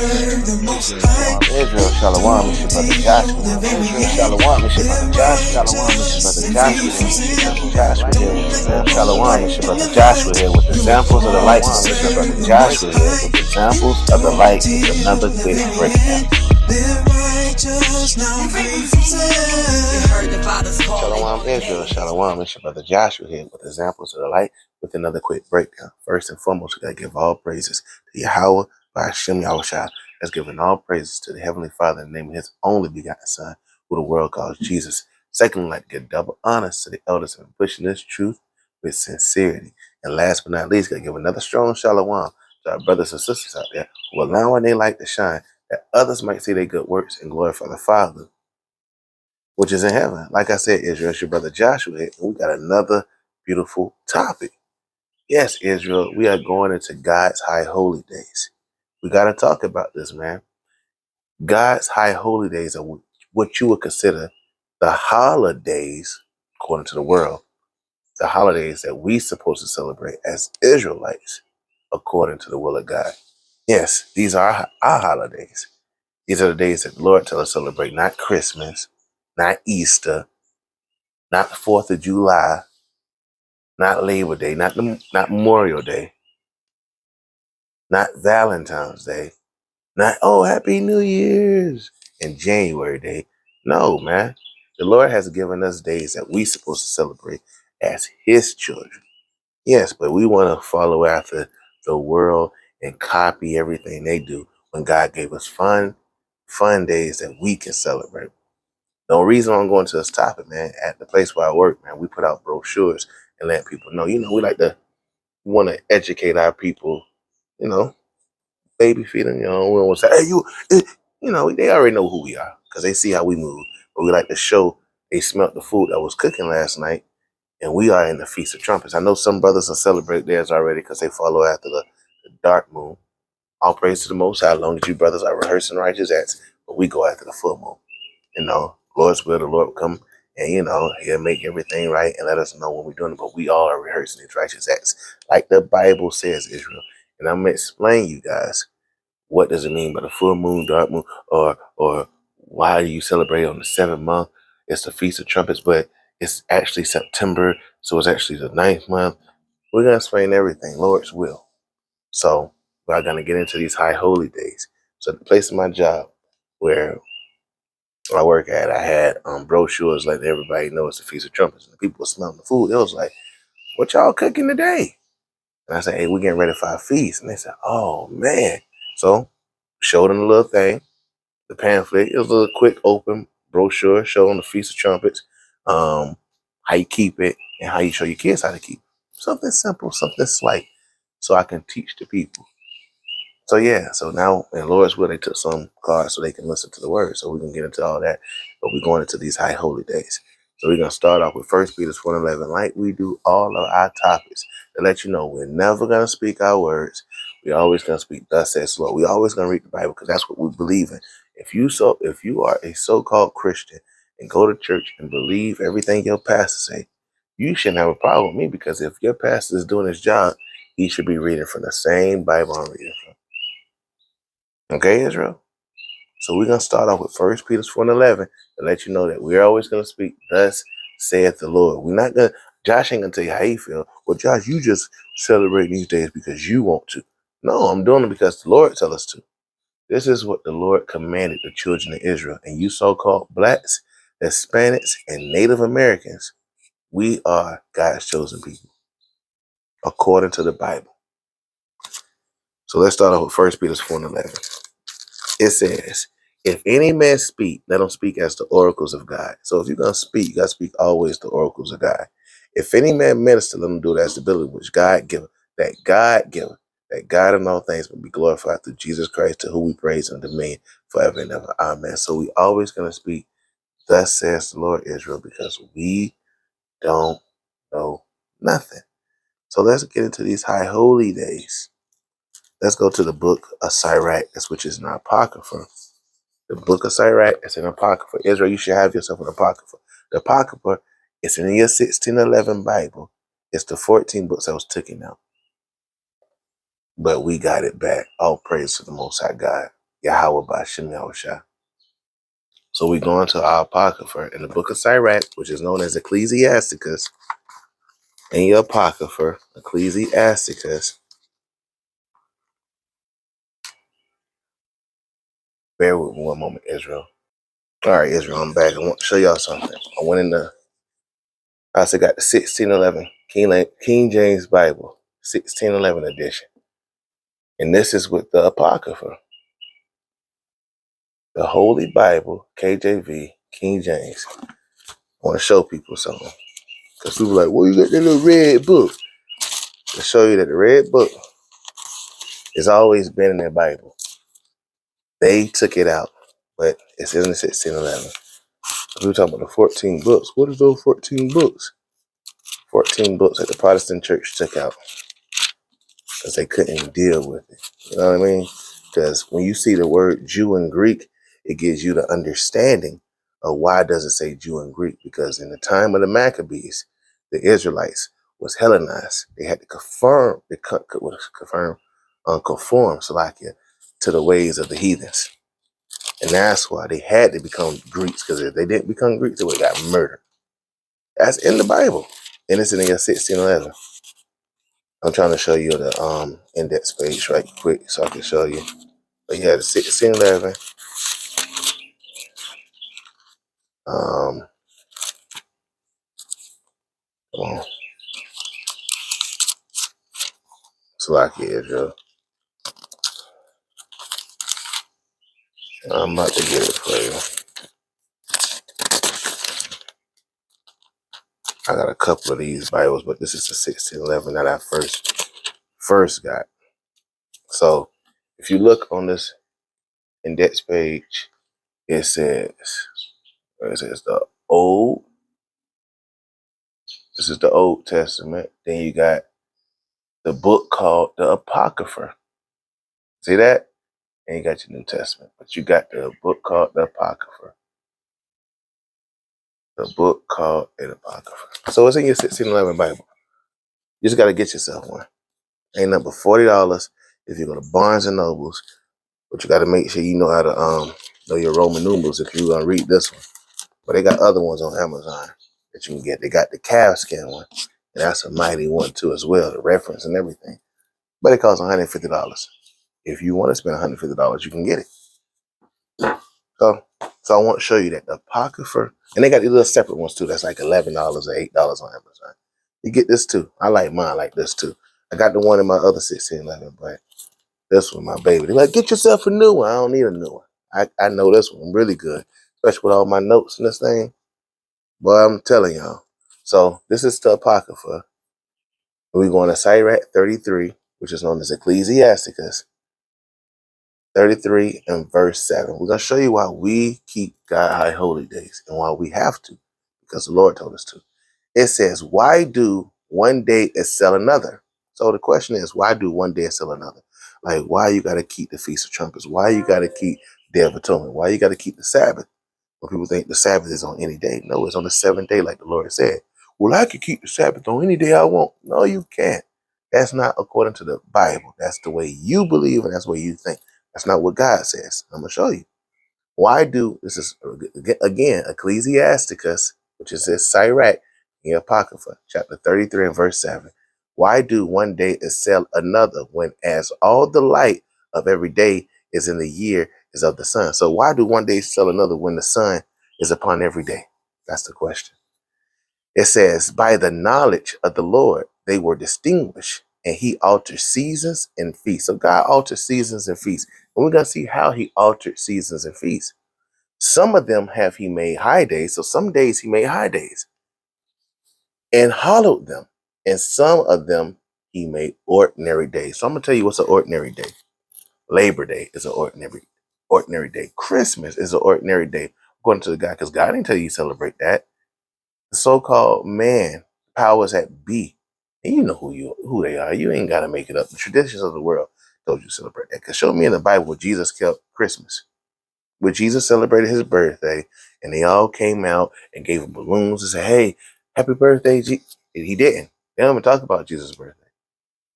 Israel, Shalom, it's your brother Joshua. Israel, Shalom, it's your brother Joshua. Shalom, it's your brother Joshua here with your brother Joshua here. Israel, Shalom, it's your brother Joshua here with examples of the light. It's your brother Joshua here with examples of the light with another quick breakdown. Shalom, Israel, Shalom, it's your brother Joshua here with examples of the light with another quick breakdown. First and foremost, we gotta give all praises to Yahweh by Hashem Yahushua. That's giving all praises to the Heavenly Father in the name of His only begotten Son, who the world calls Jesus. Secondly, I'd like to give double honors to the elders for pushing this truth with sincerity. And last but not least, gotta give another strong shalom to our brothers and sisters out there who allowing their light to shine, that others might see their good works and glorify the Father, which is in heaven. Like I said, Israel, it's your brother Joshua here, and we got another beautiful topic. Yes, Israel, we are going into God's high holy days. We got to talk about this, man. God's high holy days are what you would consider the holidays, according to the world, the holidays that we supposed to celebrate as Israelites, according to the will of God. Yes, these are our holidays. These are the days that the Lord tells us to celebrate, not Christmas, not Easter, not the 4th of July, not Labor Day, not Memorial Day, not Valentine's Day, not, oh, Happy New Year's and January Day. No, man. The Lord has given us days that we supposed to celebrate as His children. Yes, but we want to follow after the world and copy everything they do when God gave us fun days that we can celebrate. The only reason I'm going to this topic, man, at the place where I work, man, we put out brochures and let people know. We like to want to educate our people, baby feeding. We don't want to say, hey, they already know who we are because they see how we move. But we like to show they smelt the food that was cooking last night, and we are in the Feast of Trumpets. I know some brothers have celebrated theirs already because they follow after the dark moon. All praise to the Most High, as long as you brothers are rehearsing righteous acts, but we go after the full moon. Lord's will, the Lord will come and, He'll make everything right and let us know when we're doing it. But we all are rehearsing these righteous acts, like the Bible says, Israel. And I'm going to explain you guys what does it mean by the full moon, dark moon, or why do you celebrate on the 7th month? It's the Feast of Trumpets, but it's actually September, so it's actually the 9th month. We're going to explain everything, Lord's will. So we're going to get into these high holy days. So the place of my job where I work at, I had brochures letting everybody know it's the Feast of Trumpets. And the people were smelling the food. It was like, what y'all cooking today? And I said, hey, we're getting ready for our feast. And they said, oh, man. So showed them the little thing, the pamphlet. It was a little quick open brochure showing the Feast of Trumpets, how you keep it, and how you show your kids how to keep it. Something simple, something slight, so I can teach the people. So yeah, so now in Lord's will, they took some cards so they can listen to the word. So we can get into all that, but we're going into these high holy days. So we're gonna start off with 1 Peter 4:11, like we do all of our topics, to let you know we're never gonna speak our words. We're always gonna speak thus says the Lord. We're always gonna read the Bible because that's what we believe in. If you are a so-called Christian and go to church and believe everything your pastor say, you shouldn't have a problem with me, because if your pastor is doing his job, he should be reading from the same Bible I'm reading from. Okay, Israel? So we're going to start off with 1 Peter 4:11 to let you know that we're always going to speak, thus saith the Lord. We're not going to, Josh ain't going to tell you how he feel. Well, Josh, you just celebrate these days because you want to. No, I'm doing it because the Lord tells us to. This is what the Lord commanded the children of Israel. And you so-called blacks, Hispanics, and Native Americans, we are God's chosen people, according to the Bible. So let's start off with 1 Peter 4:11. It says, if any man speak, let him speak as the oracles of God. So if you're going to speak, you got to speak always the oracles of God. If any man minister, let him do it as the ability which God giveth, that God in all things will be glorified through Jesus Christ, to whom we praise and dominion forever and ever. Amen. So we always going to speak, thus says the Lord Israel, because we don't know nothing. So let's get into these high holy days. Let's go to the book of Sirach, which is an apocrypha. The book of Sirach is an apocrypha. Israel, you should have yourself an apocrypha. The apocrypha is in your 1611 Bible. It's the 14 books that was taken out. But we got it back. All praise to the Most High God. Yahweh Ba'ashem Yahushua. So we go into our Apocrypha in the book of Sirach, which is known as Ecclesiasticus. In your Apocrypha, Ecclesiasticus. Bear with me one moment, Israel. All right, Israel, I'm back. I want to show y'all something. I went in the, I also got the 1611 King James Bible, 1611 edition. And this is with the Apocrypha. The Holy Bible, KJV, King James. I want to show people something. Because people are like, well, you got that little red book. To show you that the red book has always been in their Bible. They took it out, but it's in the 1611. We were talking about the 14 books. What are those 14 books? 14 books that the Protestant church took out because they couldn't deal with it. You know what I mean? Because when you see the word Jew in Greek, it gives you the understanding of why does it say Jew in Greek? Because in the time of the Maccabees, the Israelites was Hellenized. They had to conform Salakia, to the ways of the heathens. And that's why they had to become Greeks, because if they didn't become Greeks, they would have got murdered. That's in the Bible. And it's in the 1611. I'm trying to show you the index page right quick so I can show you. But yeah, the 1611. Come on. Salakia, Israel. I'm about to get it for you. I got a couple of these Bibles, but this is the 1611 that I first got. So if you look on this index page, it says the old. This is the Old Testament. Then you got the book called the Apocrypha. See that? And you got your New Testament. But you got the book called the Apocrypha. The book called the Apocrypha. So it's in your 1611 Bible. You just got to get yourself one. Ain't nothing but $40 if you go to Barnes and Nobles. But you got to make sure you know how to know your Roman numerals if you're going to read this one. But they got other ones on Amazon that you can get. They got the calfskin one. And that's a mighty one too as well, the reference and everything. But it costs $150. If you want to spend $150, you can get it. So I want to show you that the Apocrypha, and they got these little separate ones too. That's like $11 or $8 on Amazon. You get this too. I like mine like this too. I got the one in my other 1611, but this one, my baby. They're like, get yourself a new one. I don't need a new one. I know this one really good, especially with all my notes and this thing. But I'm telling y'all. So this is the Apocrypha. We're going to Sirach 33, which is known as Ecclesiasticus 33 and verse 7. We're going to show you why we keep God high holy days and why we have to, because the Lord told us to. It says, why do one day excel another? So the question is, why do one day excel another? Like, why you got to keep the Feast of Trumpets? Why you got to keep Day of Atonement? Why you got to keep the Sabbath? When people think the Sabbath is on any day. No, it's on the seventh day, like the Lord said. Well, I could keep the Sabbath on any day I want. No, you can't. That's not according to the Bible. That's the way you believe and that's the way you think. That's not what God says. I'm going to show you. Why do, this is, again, Ecclesiasticus, which is this Sirach in Apocrypha, chapter 33 and verse 7. Why do one day excel another when as all the light of every day is in the year is of the sun? So why do one day excel another when the sun is upon every day? That's the question. It says, by the knowledge of the Lord, they were distinguished, and he altered seasons and feasts. So God altered seasons and feasts. And we're going to see how he altered seasons and feasts. Some of them have he made high days. So some days he made high days and hollowed them. And some of them he made ordinary days. So I'm going to tell you what's an ordinary day. Labor Day is an ordinary day. Christmas is an ordinary day, according to the God, because God didn't tell you celebrate that. The so-called man, powers that be, and you know who they are. You ain't got to make it up. The traditions of the world told you to celebrate that. Because show me in the Bible where Jesus kept Christmas, where Jesus celebrated his birthday, and they all came out and gave him balloons and said, hey, happy birthday, And he didn't. They don't even talk about Jesus' birthday.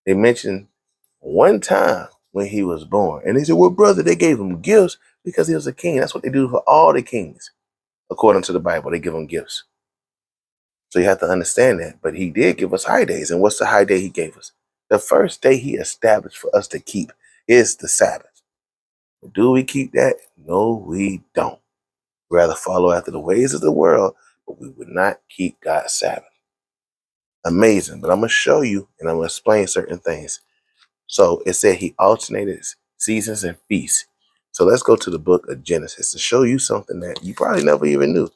They mentioned one time when he was born. And they said, well, brother, they gave him gifts because he was a king. That's what they do for all the kings. According to the Bible, they give them gifts. So you have to understand that. But he did give us high days. And what's the high day he gave us? The first day he established for us to keep is the Sabbath. Do we keep that? No, we don't. We rather follow after the ways of the world, but we would not keep God's Sabbath. Amazing. But I'm going to show you and I'm going to explain certain things. So it said he alternated seasons and feasts. So let's go to the book of Genesis to show you something that you probably never even knew.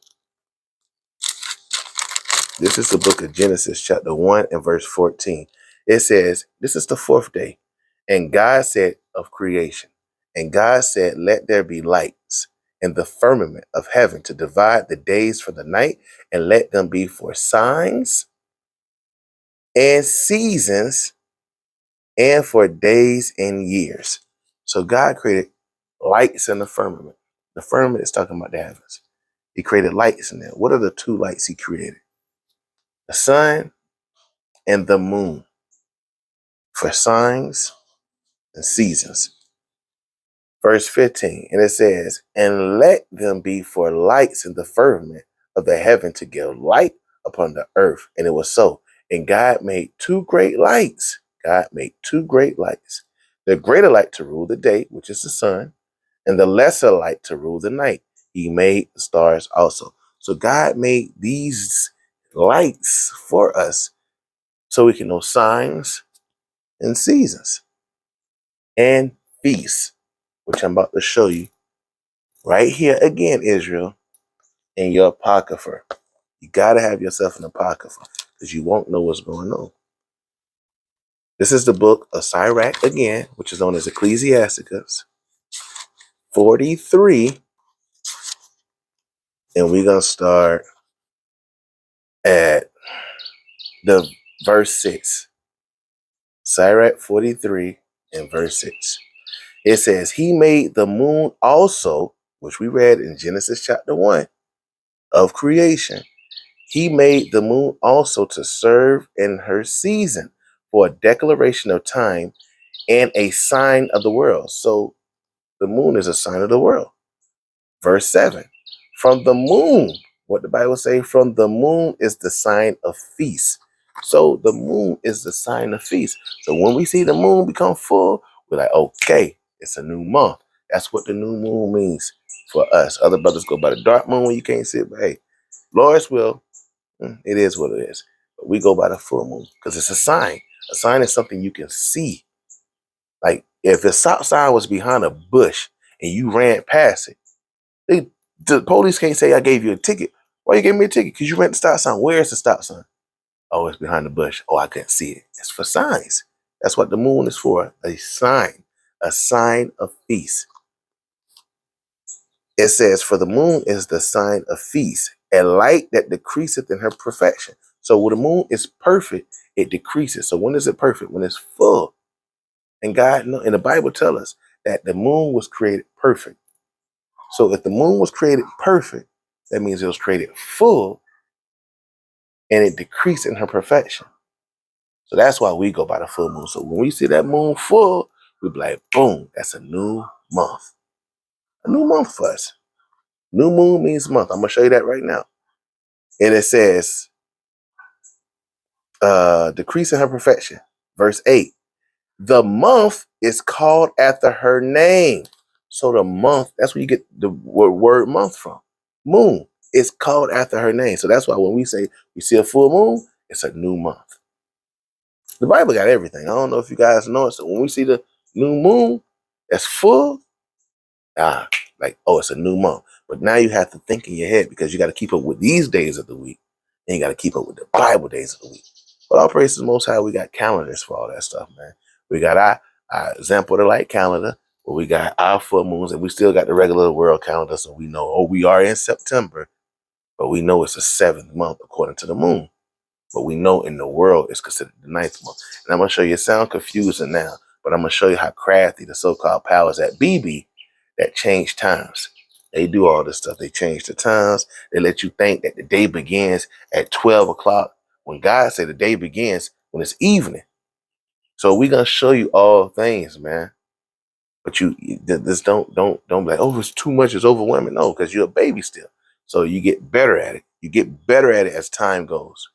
This is the book of Genesis, chapter 1 and verse 14. It says, this is the fourth day. And God said of creation, and God said, let there be lights in the firmament of heaven to divide the days from the night, and let them be for signs and seasons and for days and years. So God created lights in the firmament. The firmament is talking about the heavens. He created lights in there. What are the two lights he created? The sun and the moon for signs and seasons. Verse 15, and it says, and let them be for lights in the firmament of the heaven to give light upon the earth. And it was so. And God made two great lights. God made two great lights. The greater light to rule the day, which is the sun, and the lesser light to rule the night. He made the stars also. So God made these lights for us so we can know signs and seasons and feasts, which I'm about to show you right here again, Israel, in your apocrypha. You got to have yourself an apocrypha because you won't know what's going on. This is the book of Sirach again, which is known as Ecclesiasticus 43. And we're going to start at the verse 6. Sirach 43 and verse 6. It says, he made the moon also, which we read in Genesis chapter 1 of creation. He made the moon also to serve in her season for a declaration of time and a sign of the world. So the moon is a sign of the world. Verse 7. From the moon, what the Bible say, from the moon is the sign of feast. So the moon is the sign of feast. So when we see the moon become full, we're like, okay, it's a new month. That's what the new moon means for us. Other brothers go by the dark moon when you can't see it, but hey, Lord's will, it is what it is. But we go by the full moon because it's a sign. A sign is something you can see. Like if the stop sign was behind a bush and you ran past it, the police can't say I gave you a ticket. Why you gave me a ticket? Because you ran the stop sign. Where's the stop sign? Oh, it's behind the bush. Oh, I couldn't see it. It's for signs. That's what the moon is for. A sign of feast. It says, for the moon is the sign of feast, a light that decreaseth in her perfection. So when the moon is perfect, it decreases. So when is it perfect? When it's full. And God, and the Bible tells us that the moon was created perfect. So if the moon was created perfect, that means it was created full and it decreased in her perfection. So that's why we go by the full moon. So when we see that moon full, we be like, boom, that's a new month. A new month for us. New moon means month. I'm going to show you that right now. And it says, decrease in her perfection. Verse 8. The month is called after her name. So the month, that's where you get the word month from. Moon is called after her name. So that's why when we say we see a full moon, it's a new month. The Bible got everything. I don't know if you guys know it. So when we see the new moon that's full, like, oh, it's a new month. But now you have to think in your head because you got to keep up with these days of the week. And you got to keep up with the Bible days of the week. But all praise to the Most High, we got calendars for all that stuff, man. We got our example of the light calendar, where we got our full moons, and we still got the regular world calendar. So we know, oh, we are in September, but we know it's the 7th month according to the moon. But we know in the world it's considered the 9th month. And I'm going to show you, it sounds confusing now, but I'm going to show you how crafty the so-called powers at BB that change times. They do all this stuff. They change the times. They let you think that the day begins at 12 o'clock when God said the day begins when it's evening. So we're going to show you all things, man. But this don't be like, oh, it's too much, it's overwhelming. No, because you're a baby still. So you get better at it. You get better at it as time goes.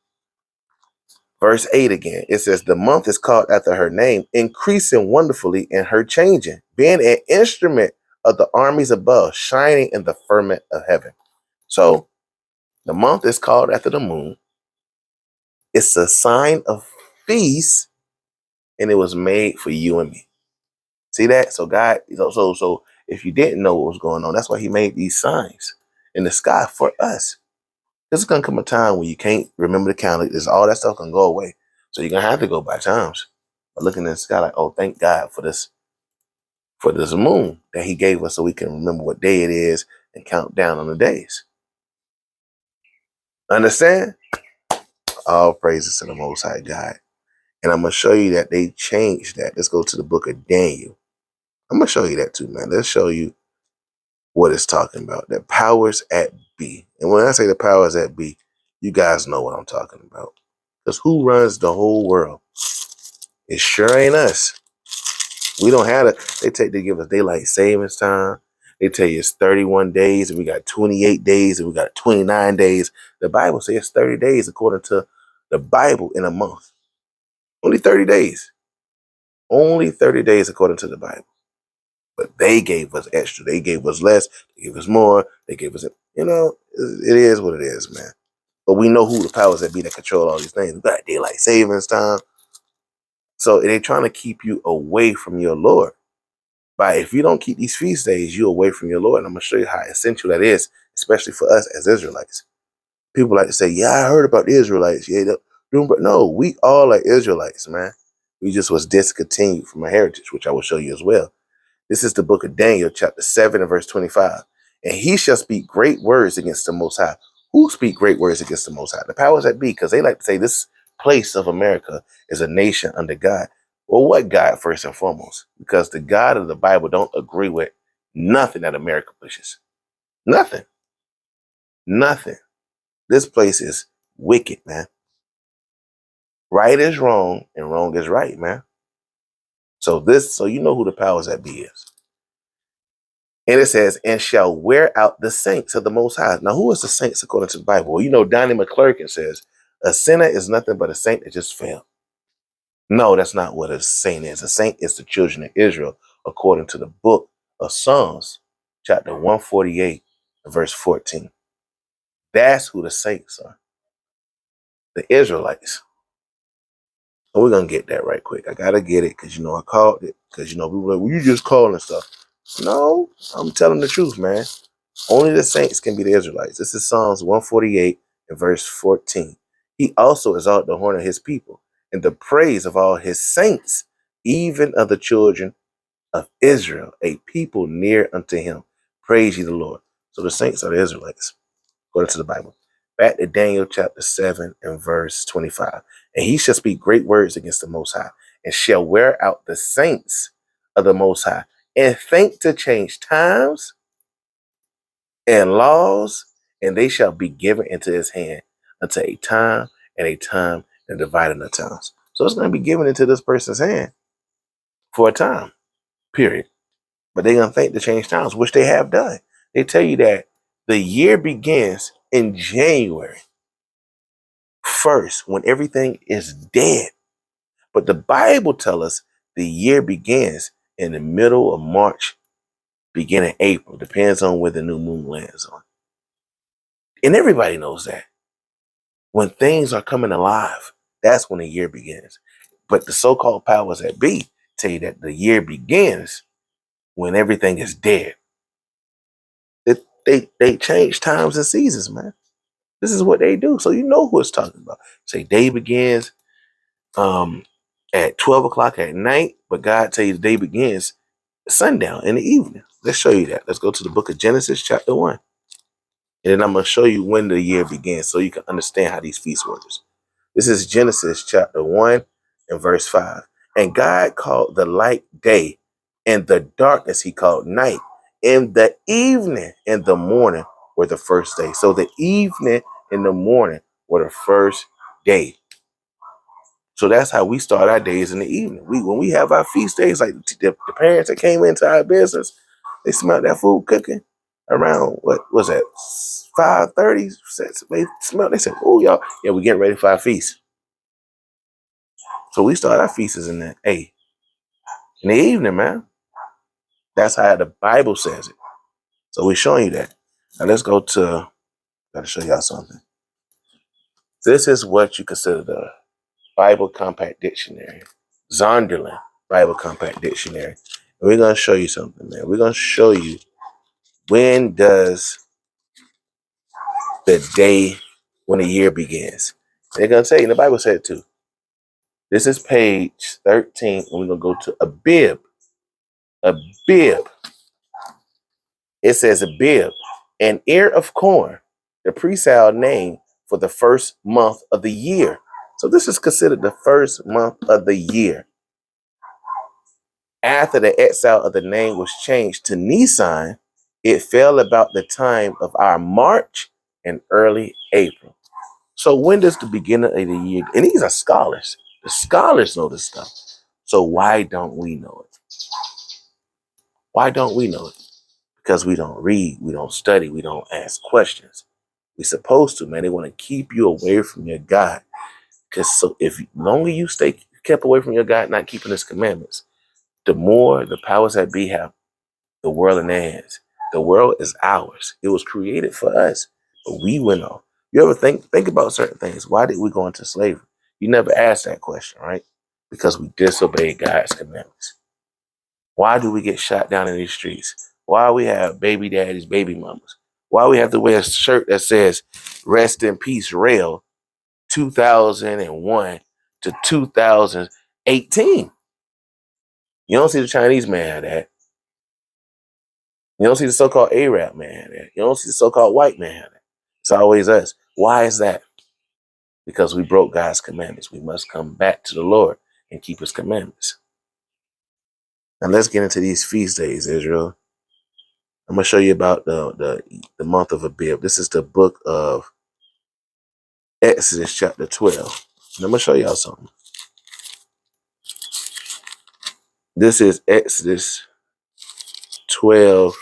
Verse 8 again, it says, the month is called after her name, increasing wonderfully in her changing, being an instrument of the armies above, shining in the firmament of heaven. So the month is called after the moon. It's a sign of feast, and it was made for you and me. See that? So God, so if you didn't know what was going on, that's why he made these signs in the sky for us. There's gonna come a time when you can't remember the calendar. There's all that stuff gonna go away. So you're gonna have to go by times. But looking in the sky like, oh, thank God for this moon that he gave us so we can remember what day it is and count down on the days. Understand? All praises to the Most High God. And I'm gonna show you that they changed that. Let's go to the book of Daniel. I'm gonna show you that too, man. Let's show you what it's talking about. The powers at B. And when I say the powers at B, you guys know what I'm talking about. Because who runs the whole world? It sure ain't us. We don't have it. They give us daylight savings time. They tell you it's 31 days and we got 28 days and we got 29 days. The Bible says 30 days according to the Bible in a month. Only 30 days. Only 30 days according to the Bible. But they gave us extra. They gave us less. They gave us more. They gave us, it is what it is, man. But we know who the powers that be that control all these things. We got daylight savings time. So they're trying to keep you away from your Lord. But if you don't keep these feast days, you're away from your Lord. And I'm going to show you how essential that is, especially for us as Israelites. People like to say, yeah, I heard about the Israelites. Yeah, but no, we all are Israelites, man. We just was discontinued from our heritage, which I will show you as well. This is the book of Daniel, chapter 7 and verse 25. And he shall speak great words against the Most High. Who speak great words against the Most High? The powers that be, because they like to say this place of America is a nation under God. Well, what God first and foremost? Because the God of the Bible don't agree with nothing that America pushes. Nothing. Nothing. This place is wicked, man. Right is wrong and wrong is right, man. So you know who the powers that be is. And it says, and shall wear out the saints of the Most High. Now, who is the saints according to the Bible? Well, Donnie McClurkin says, a sinner is nothing but a saint that just failed. No, that's not what a saint is. A saint is the children of Israel, according to the book of Psalms, chapter 148, verse 14. That's who the saints are. The Israelites. And we're going to get that right quick. I got to get it because, I called it. Because, people are like, well, you just calling stuff. No, I'm telling the truth, man. Only the saints can be the Israelites. This is Psalms 148 and verse 14. He also exalted the horn of his people and the praise of all his saints, even of the children of Israel, a people near unto him. Praise ye the Lord. So the saints are the Israelites, according to the Bible. Back to Daniel chapter 7 and verse 25. And he shall speak great words against the Most High and shall wear out the saints of the Most High and think to change times and laws, and they shall be given into his hand unto a time and dividing the times. So it's going to be given into this person's hand for a time, period. But they're going to think to change times, which they have done. They tell you that the year begins in January 1st when everything is dead. But the Bible tells us the year begins in the middle of March, beginning April. Depends on where the new moon lands on. And everybody knows that. When things are coming alive, that's when the year begins. But the so-called powers that be tell you that the year begins when everything is dead. They change times and seasons, man. This is what they do. So you know who it's talking about. Say day begins at 12 o'clock at night, but God tell you the day begins sundown in the evening. Let's show you that. Let's go to the book of Genesis chapter 1. And then I'm going to show you when the year begins so you can understand how these feasts work. This is Genesis chapter 1 and verse 5. And God called the light day, and the darkness he called night. And the evening and the morning were the first day. So the evening and the morning were the first day. So that's how we start our days in the evening. When we have our feast days, like the parents that came into our business, they smelled that food cooking around, what was that, 5:30? They smelled. They said, "Oh, y'all, yeah, we getting ready for our feast." So we start our feasts in the in the evening, man. That's how the Bible says it. So we're showing you that. Now let's go to. Gotta show y'all something. This is what you consider the Bible Compact Dictionary, Zondervan Bible Compact Dictionary. And we're gonna show you something, man. We're gonna show you when does the day when the year begins. They're gonna tell you, and the Bible said it too. This is page 13, and we're gonna go to Abib. Abib. It says Abib, an ear of corn, the presale name for the first month of the year. So this is considered the first month of the year. After the exile of the name was changed to Nisan, it fell about the time of our March and early April. So when does the beginning of the year? And these are scholars. The scholars know this stuff. So why don't we know it? Why don't we know it? Because we don't read, we don't study, we don't ask questions. We're supposed to, man. They want to keep you away from your God. Because so if the longer you stay kept away from your God, not keeping his commandments, the more the powers that be have the world in their hands. The world is ours. It was created for us, but we went off. You ever think about certain things? Why did we go into slavery? You never asked that question, right? Because we disobeyed God's commandments. Why do we get shot down in these streets? Why we have baby daddies, baby mamas? Why we have to wear a shirt that says "Rest in Peace, Rail, 2001 to 2018"? You don't see the Chinese man have that. You don't see the so-called Arab man have that. You don't see the so-called white man have that. It's always us. Why is that? Because we broke God's commandments. We must come back to the Lord and keep his commandments. Now let's get into these feast days, Israel. I'm going to show you about the month of Abib. This is the book of Exodus chapter 12. And I'm going to show y'all something. This is Exodus 12.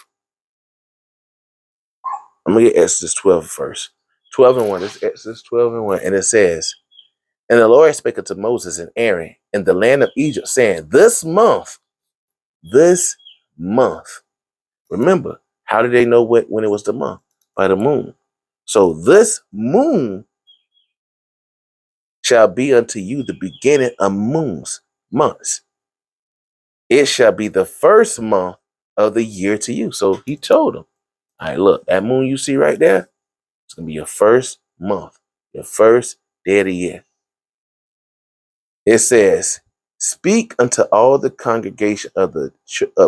I'm going to get Exodus 12 first. 12 and 1. This is Exodus 12 and 1. And it says, "And the Lord spake unto Moses and Aaron in the land of Egypt, saying, this month. Remember, how did they know when it was the month? By the moon. So this moon shall be unto you the beginning of months. It shall be the first month of the year to you." So he told them, all right, look, that moon you see right there, it's going to be your first month, your first day of the year. It says, "Speak unto all the congregation of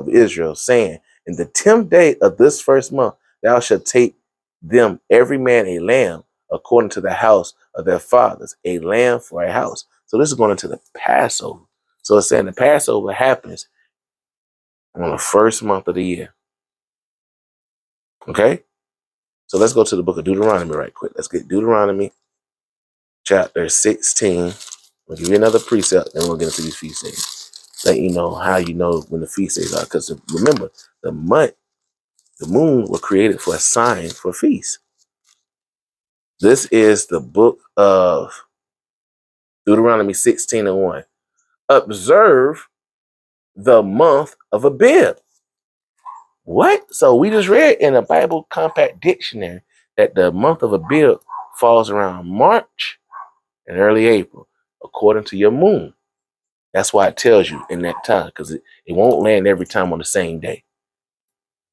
Israel, saying, in the 10th day of this first month, thou shalt take them every man a lamb according to the house of their fathers, a lamb for a house." So this is going into the Passover. So it's saying the Passover happens on the first month of the year. Okay? So let's go to the book of Deuteronomy right quick. Let's get Deuteronomy chapter 16. We'll give you another precept, and we'll get into these feast days. Let you know how you know when the feast days are. Because remember, the moon were created for a sign for feast. This is the book of Deuteronomy 16 and 1. "Observe the month of Abib." What? So we just read in a Bible Compact Dictionary that the month of Abib falls around March and early April, according to your moon. That's why it tells you in that time, because it won't land every time on the same day.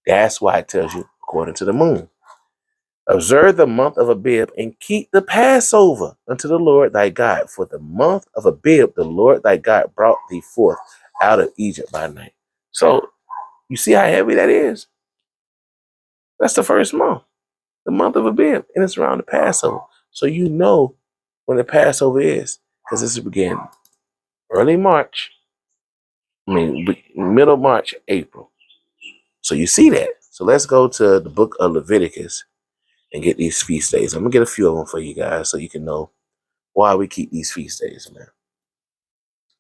That's why it tells you according to the moon. "Observe the month of Abib and keep the Passover unto the Lord thy God. For the month of Abib, the Lord thy God brought thee forth out of Egypt by night." So you see how heavy that is? That's the first month, the month of Abib, and it's around the Passover. So you know when the Passover is, because this is beginning early March. Middle March, April. So you see that. So let's go to the book of Leviticus and get these feast days. I'm going to get a few of them for you guys so you can know why we keep these feast days, man.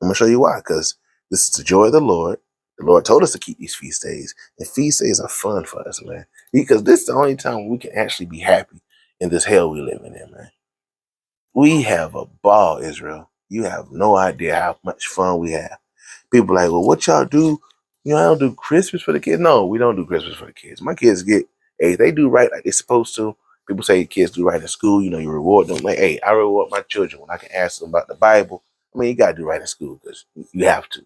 I'm going to show you why, because this is the joy of the Lord. The Lord told us to keep these feast days, and feast days are fun for us, man, because this is the only time we can actually be happy in this hell we living in, man. We have a ball, Israel. You have no idea how much fun we have. People like, well, what y'all do? You know, I don't do Christmas for the kids. No, we don't do Christmas for the kids. My kids hey, they do right like they're supposed to. People say kids do right in school. You know, you reward them. Like, hey, I reward my children when I can ask them about the Bible. I mean, you got to do right in school because you have to.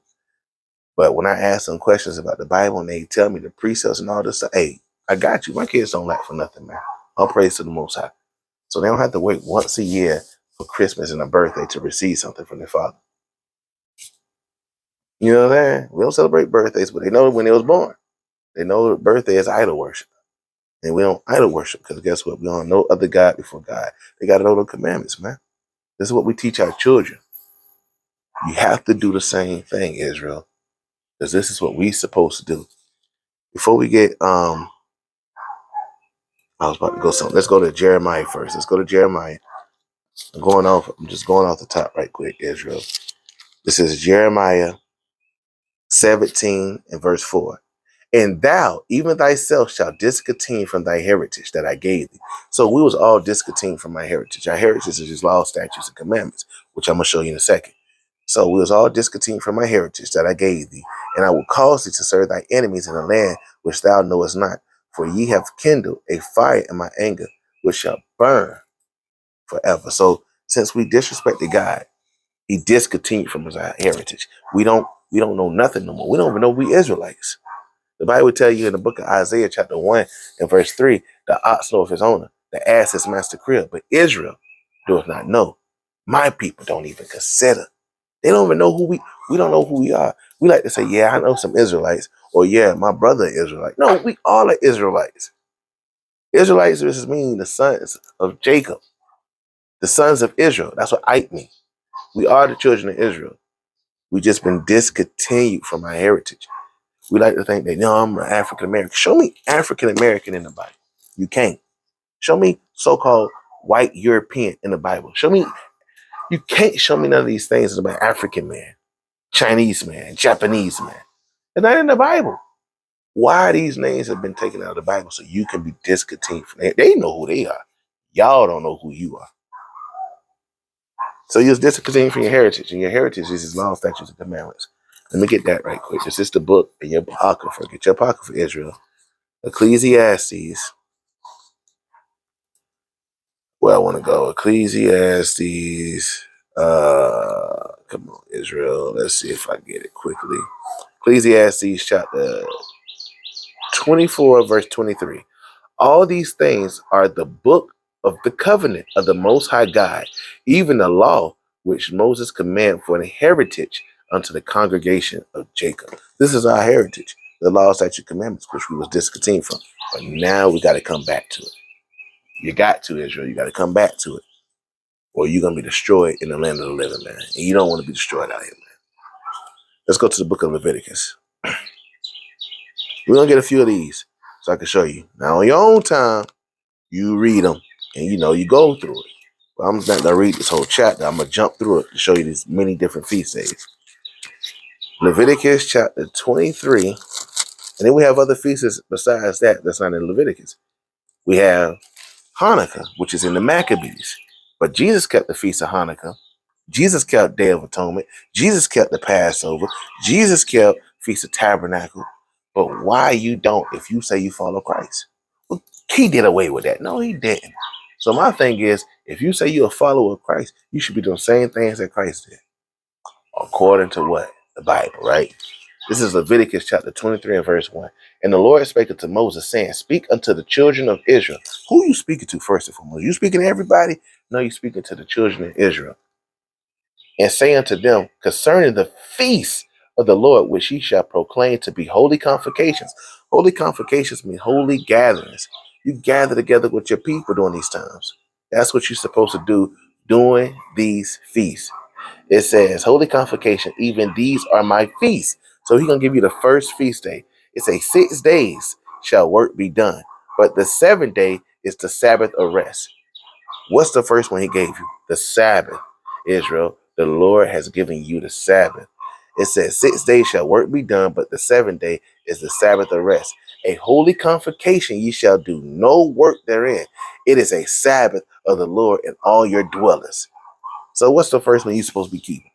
But when I ask them questions about the Bible and they tell me the precepts and all this stuff, hey, I got you. My kids don't lack for nothing, man. All praise to the Most High. So they don't have to wait once a year for Christmas and a birthday to receive something from their father. You know what I'm saying? We don't celebrate birthdays, but they know when they was born. They know birthday is idol worship. And we don't idol worship because guess what? We don't know other God before God. They got to know the commandments, man. This is what we teach our children. You have to do the same thing, Israel, because this is what we supposed to do. Before we get, I was about to go something. Let's go to Jeremiah first. Let's go to Jeremiah. I'm just going off the top right quick, Israel. This is Jeremiah 17 and verse 4. And thou, even thyself, shalt discontinue from thy heritage that I gave thee. So we was all discontinued from my heritage. Our heritage is just law, statutes, and commandments, which I'm going to show you in a second. So we was all discontinued from my heritage that I gave thee, and I will cause thee to serve thy enemies in a land which thou knowest not. For ye have kindled a fire in my anger, which shall burn forever. So since we disrespected God, he discontinued from his heritage. We don't know nothing no more. We don't even know we Israelites. The Bible will tell you in the book of Isaiah, chapter 1 and verse 3, the ox knoweth his owner, the ass his master crib, but Israel doeth not know. My people don't even consider. They don't even know we don't know who we are. We like to say, yeah, I know some Israelites, or yeah, my brother is Israelite. No, we all are Israelites. Israelites just mean the sons of Jacob, the sons of Israel. That's what Ike means. We are the children of Israel. We just been discontinued from our heritage. We like to think that, no, I'm an African American. Show me African American in the Bible. You can't. Show me so-called white European in the Bible. You can't show me none of these things about African man, Chinese man, Japanese man. It's not in the Bible. Why these names have been taken out of the Bible so you can be discontinued from it? They know who they are. Y'all don't know who you are. So you're discontinued from your heritage, and your heritage is his law, statutes, and commandments. Let me get that right quick. This is the book in your apocrypha. Get your apocrypha, Israel. Ecclesiastes. Where I want to go. Ecclesiastes. Come on, Israel. Let's see if I get it quickly. Ecclesiastes chapter 24, verse 23. All these things are the book of the covenant of the Most High God, even the law which Moses commanded for an heritage unto the congregation of Jacob. This is our heritage, the law, statute, commandments, which we was discontinued from. But now we got to come back to it. You got to, Israel. You got to come back to it, or you're going to be destroyed in the land of the living, man. And you don't want to be destroyed out here, man. Let's go to the book of Leviticus. We're going to get a few of these so I can show you. Now, on your own time, you read them and, you go through it. But I'm not going to read this whole chapter. I'm going to jump through it to show you these many different feast days. Leviticus chapter 23. And then we have other feasts besides that that's not in Leviticus. We have Hanukkah, which is in the Maccabees. But Jesus kept the feast of Hanukkah. Jesus kept Day of Atonement. Jesus kept the Passover. Jesus kept Feast of Tabernacle. But why you don't if you say you follow Christ? Well, he did away with that. No, he didn't. So my thing is, if you say you're a follower of Christ, you should be doing the same things that Christ did. According to what? The Bible, right? This is Leviticus chapter 23 and verse 1. And the Lord spake unto Moses, saying, speak unto the children of Israel. Who are you speaking to first and foremost? You speaking to everybody? No, you speaking to the children of Israel. And say unto them concerning the feast of the Lord, which ye shall proclaim to be holy convocations. Holy convocations mean holy gatherings. You gather together with your people during these times. That's what you're supposed to do during these feasts. It says, holy convocation, even these are my feasts. So he's going to give you the first feast day. It says 6 days shall work be done, but the 7th day is the Sabbath of rest. What's the first one he gave you? The Sabbath, Israel. the Lord has given you the Sabbath. It says 6 days shall work be done, but the 7th day is the Sabbath of rest. A holy convocation ye shall do no work therein. It is a Sabbath of the Lord in all your dwellings. So what's the first one you're supposed to be keeping?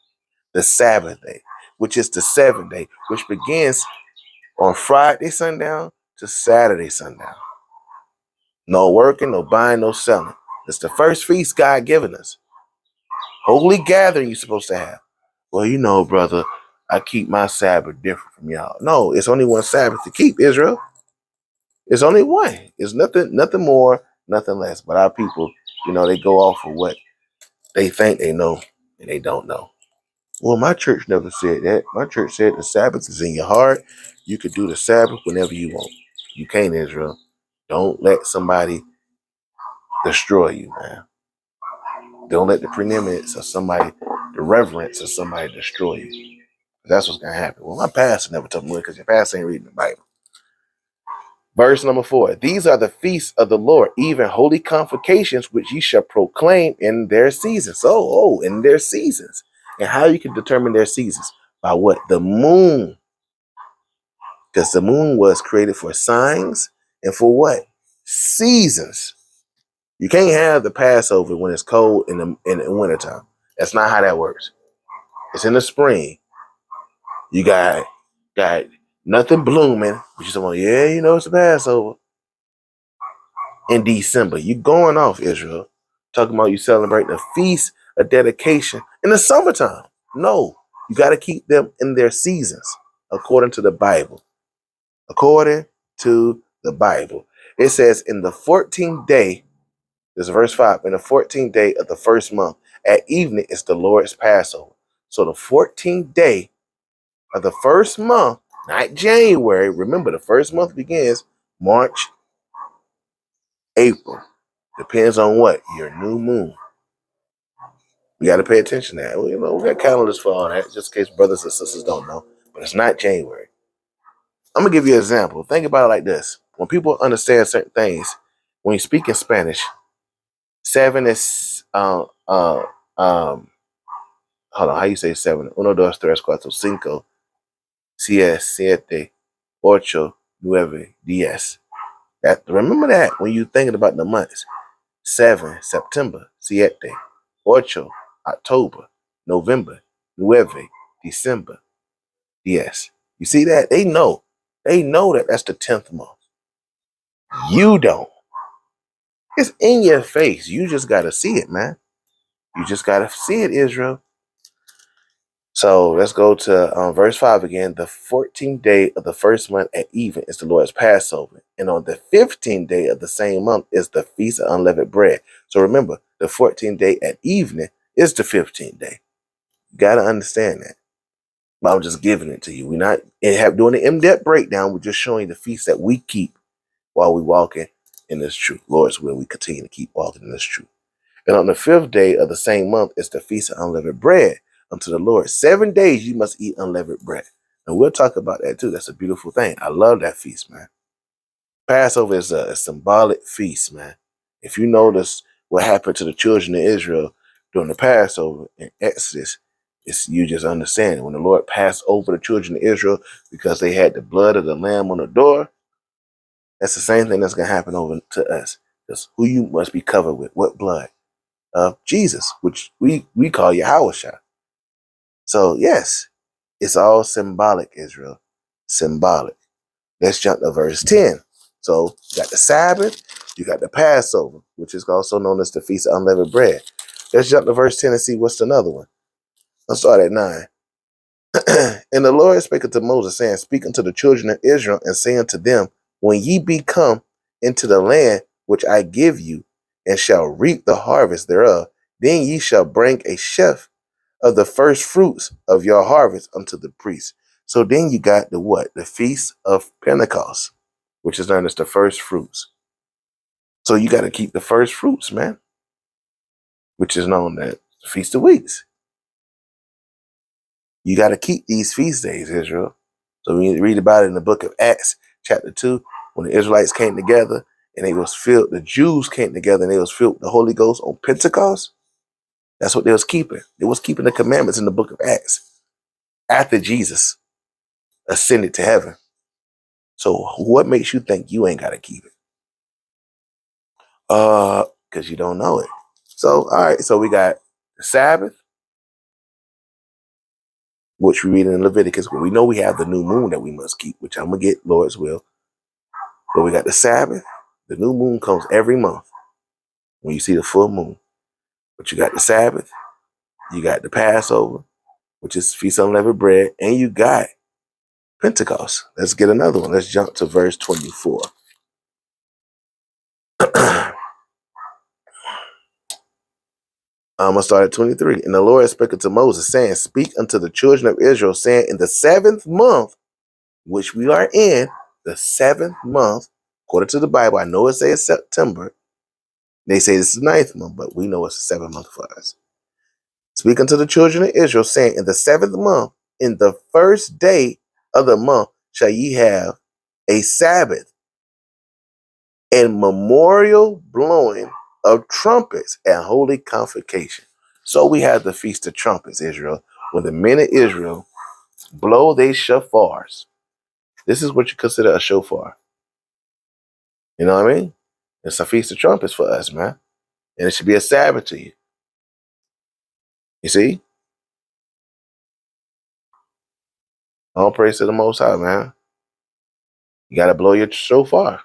The Sabbath day, which is the 7th day, which begins on Friday sundown to Saturday sundown. No working, no buying, no selling. It's the first feast God given us. Holy gathering you're supposed to have. Well, you know, brother, I keep my Sabbath different from y'all. No, it's only one Sabbath to keep, Israel. It's only one. It's nothing more, nothing less. But our people, they go off of what they think they know and they don't know. Well, my church never said that. My church said the Sabbath is in your heart. You could do the Sabbath whenever you want. You can't, Israel. Don't let somebody destroy you, man. Don't let the preeminence of somebody, the reverence of somebody destroy you. That's what's going to happen. Well, my pastor never told me because your pastor ain't reading the Bible. Verse number 4. These are the feasts of the Lord, even holy convocations, which ye shall proclaim in their seasons. In their seasons. And how you can determine their seasons? By what? The moon. Because the moon was created for signs and for what? Seasons. You can't have the Passover when it's cold in the wintertime. That's not how that works. It's in the spring. You got nothing blooming. But you're saying, it's the Passover. In December. You going off, Israel. Talking about you celebrating a feast, a dedication in the summertime. No, you got to keep them in their seasons according to the Bible. According to the Bible. It says in the 14th day, this is verse 5, in the 14th day of the first month, at evening is the Lord's Passover. So the 14th day of the first month, not January. Remember, the first month begins March, April. Depends on what? Your new moon. We got to pay attention to that. Well, we got calendars for all that, just in case brothers and sisters don't know. But it's not January. I'm going to give you an example. Think about it like this. When people understand certain things, when you speak in Spanish, 7 is, hold on, how you say 7? 1, 2, 3, 4, 5, 6, 7, 8, 9, 10. Remember that when you're thinking about the months. 7, September, 7, 8, October, November, 9, December, 10. You see that? They know. They know that that's the 10th month. You don't. It's in your face. You just got to see it, man. You just got to see it, Israel. So let's go to verse 5 again. The 14th day of the first month at even is the Lord's Passover. And on the 15th day of the same month is the Feast of Unleavened Bread. So remember, the 14th day at evening is the 15th day. You got to understand that. But I'm just giving it to you. We're not doing an in-depth breakdown. We're just showing the feast that we keep while we walking in this truth. Lord's will, we continue to keep walking in this truth. And on the 5th day of the same month is the Feast of Unleavened Bread unto the Lord. 7 days you must eat unleavened bread. And we'll talk about that too. That's a beautiful thing. I love that feast, man. Passover is a symbolic feast, man. If you notice what happened to the children of Israel during the Passover in Exodus, you just understand when the Lord passed over the children of Israel because they had the blood of the lamb on the door, that's the same thing that's going to happen over to us. Because who you must be covered with, what blood? Of Jesus, which we call Yahushua. So yes, it's all symbolic, Israel. Symbolic. Let's jump to verse 10. So you got the Sabbath, you got the Passover, which is also known as the Feast of Unleavened Bread. Let's jump to verse 10 and see what's another one. Let's start at 9. And the Lord spake unto Moses, saying, Speak unto the children of Israel, and say unto them, When ye be come into the land which I give you, and shall reap the harvest thereof, then ye shall bring a sheaf of the first fruits of your harvest unto the priest. So then you got the what? The Feast of Pentecost, which is known as the first fruits. So you got to keep the first fruits, man, which is known as the Feast of Weeks. You got to keep these feast days, Israel. So when you read about it in the book of Acts, chapter 2, when the Israelites came together and they was filled, the Jews came together and they was filled with the Holy Ghost on Pentecost. That's what they was keeping. They was keeping the commandments in the book of Acts after Jesus ascended to heaven. So what makes you think you ain't got to keep it? Because you don't know it. So, all right. So we got the Sabbath, which we read in Leviticus, but we know we have the new moon that we must keep, which I'm going to get, Lord's will. But we got the Sabbath. The new moon comes every month when you see the full moon. But you got the Sabbath, you got the Passover, which is Feast of Unleavened Bread, and you got Pentecost. Let's get another one. Let's jump to verse 24. I'm going to start at 23. And the Lord spake unto Moses, saying, Speak unto the children of Israel, saying, In the 7th month, which we are in, the 7th month, according to the Bible, I know it says September. They say it's the 9th month, but we know it's the 7th month for us. Speak unto the children of Israel, saying, In the 7th month, in the first day of the month, shall ye have a Sabbath and memorial blowing of trumpets and holy convocation. So we have the Feast of Trumpets, Israel, when the men of Israel blow their shofars. This is what you consider a shofar. You know what I mean? It's a Feast of Trumpets for us, man. And it should be a Sabbath to you. You see? All praise to the Most High, man. You got to blow your shofar.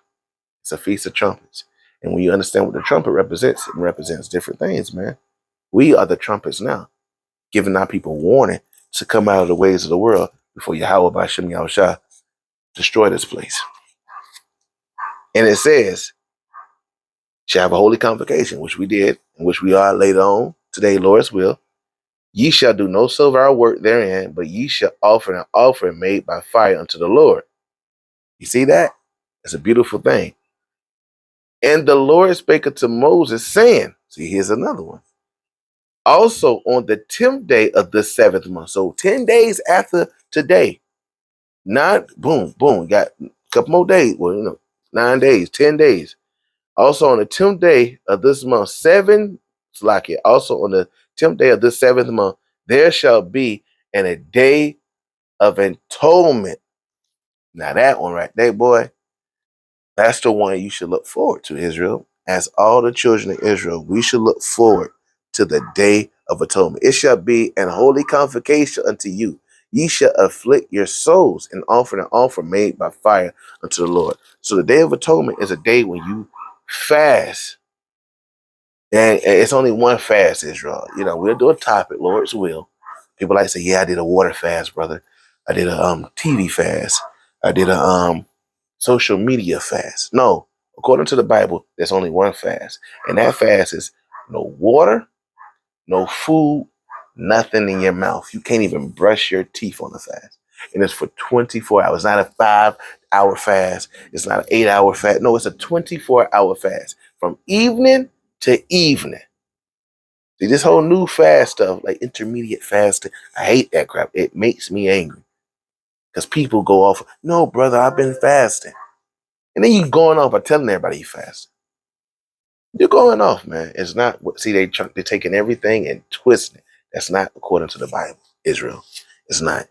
It's a Feast of Trumpets. And when you understand what the trumpet represents, it represents different things, man. We are the trumpets now, giving our people warning to come out of the ways of the world before Yahweh Ba'Shem Yahushua destroy this place. And it says, shall have a holy convocation, which we did, and which we are later on today, Lord's will. Ye shall do no silver work therein, but ye shall offer an offering made by fire unto the Lord. You see that? It's a beautiful thing. And the Lord spake unto Moses, saying, see, here's another one. Also on the 10th day of the 7th month. So 10 days after today, not boom, boom, got a couple more days. Well, 9 days, 10 days. Also on the 10th day of this month, also on the 10th day of this 7th month, there shall be a day of atonement. Now that one right there, boy, that's the one you should look forward to, Israel. As all the children of Israel, we should look forward to the day of atonement. It shall be an holy convocation unto you. Ye shall afflict your souls and offer an offering made by fire unto the Lord. So the day of atonement is a day when you fast. And it's only one fast, Israel. We'll do a topic, Lord's will. People like to say, yeah, I did a water fast, brother. I did a TV fast. I did a social media fast. No, according to the Bible, there's only one fast. And that fast is no water, no food, nothing in your mouth. You can't even brush your teeth on the fast. And it's for 24 hours. It's not a 5-hour fast. It's not an 8-hour fast. No, it's a 24-hour fast from evening to evening. See, this whole new fast stuff, like intermediate fasting, I hate that crap. It makes me angry. Because people go off, no, brother, I've been fasting. And then you going off by telling everybody you fasting. You're going off, man. It's not, see, they're taking everything and twisting it. That's not according to the Bible, Israel. It's not.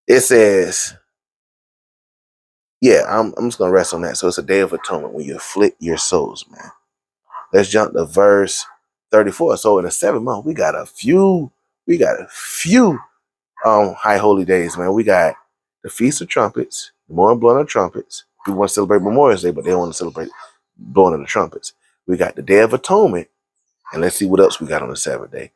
It says, yeah, I'm just going to rest on that. So it's a day of atonement when you afflict your souls, man. Let's jump to verse 34. So in the 7th month, we got a few high holy days, man. We got the Feast of Trumpets, the Memorial Blowing of Trumpets. We want to celebrate Memorial Day, but they don't want to celebrate blowing of the trumpets. We got the Day of Atonement, and let's see what else we got on the 7th day.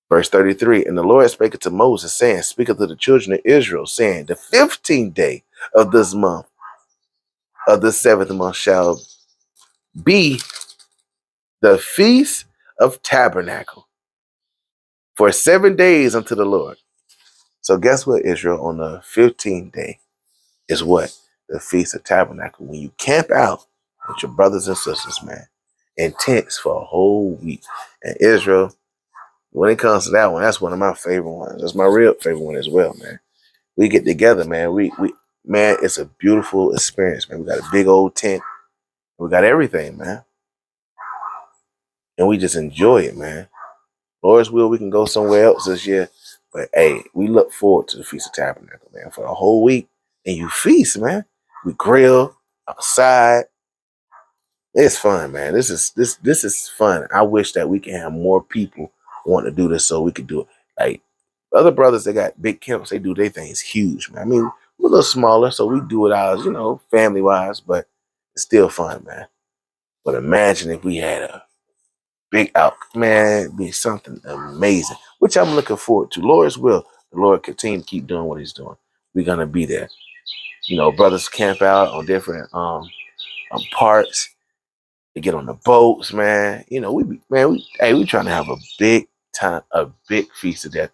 Verse 33, and the Lord spake unto Moses, saying, Speak unto the children of Israel, saying, The 15th day of this month, of the 7th month, shall be the Feast of Tabernacle for 7 days unto the Lord. So guess what, Israel? On the 15th day is what? The Feast of Tabernacle. When you camp out with your brothers and sisters, man, in tents for a whole week. And Israel, when it comes to that one, that's one of my favorite ones. That's my real favorite one as well, man. We get together, man. Man, it's a beautiful experience, man. We got a big old tent. We got everything, man. and we just enjoy it, man. Lord's will, we can go somewhere else this year. But hey, we look forward to the Feast of Tabernacle, man, for a whole week. And you feast, man. We grill outside. It's fun, man. This is fun. I wish that we can have more people want to do this so we could do it. Like other brothers that got big camps, they do their things huge, man. I mean, we're a little smaller, so we do it ours, family wise, but it's still fun, man. But imagine if we had a big out, man, it'd be something amazing, which I'm looking forward to. Lord's will, the Lord continue to keep doing what He's doing. We're gonna be there. Brothers camp out on different parts. They get on the boats, man. We trying to have a big time, a big feast of that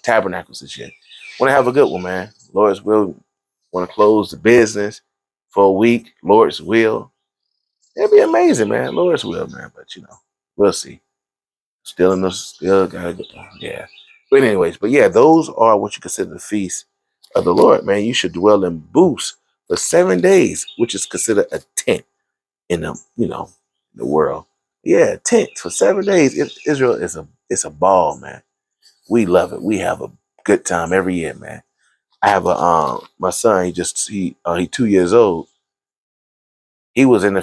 tabernacles this year. Want to have a good one, man. Lord's will. Want to close the business for a week. Lord's will. It'd be amazing, man. Lord's will, man. But we'll see. Still gotta go. Yeah. But anyways, those are what you consider the feast of the Lord, man. You should dwell in booths for 7 days, which is considered a tent in the world. Yeah, tents for 7 days. Israel it's a ball, man. We love it. We have a good time every year, man. I have my son. He 2 years old. He was in the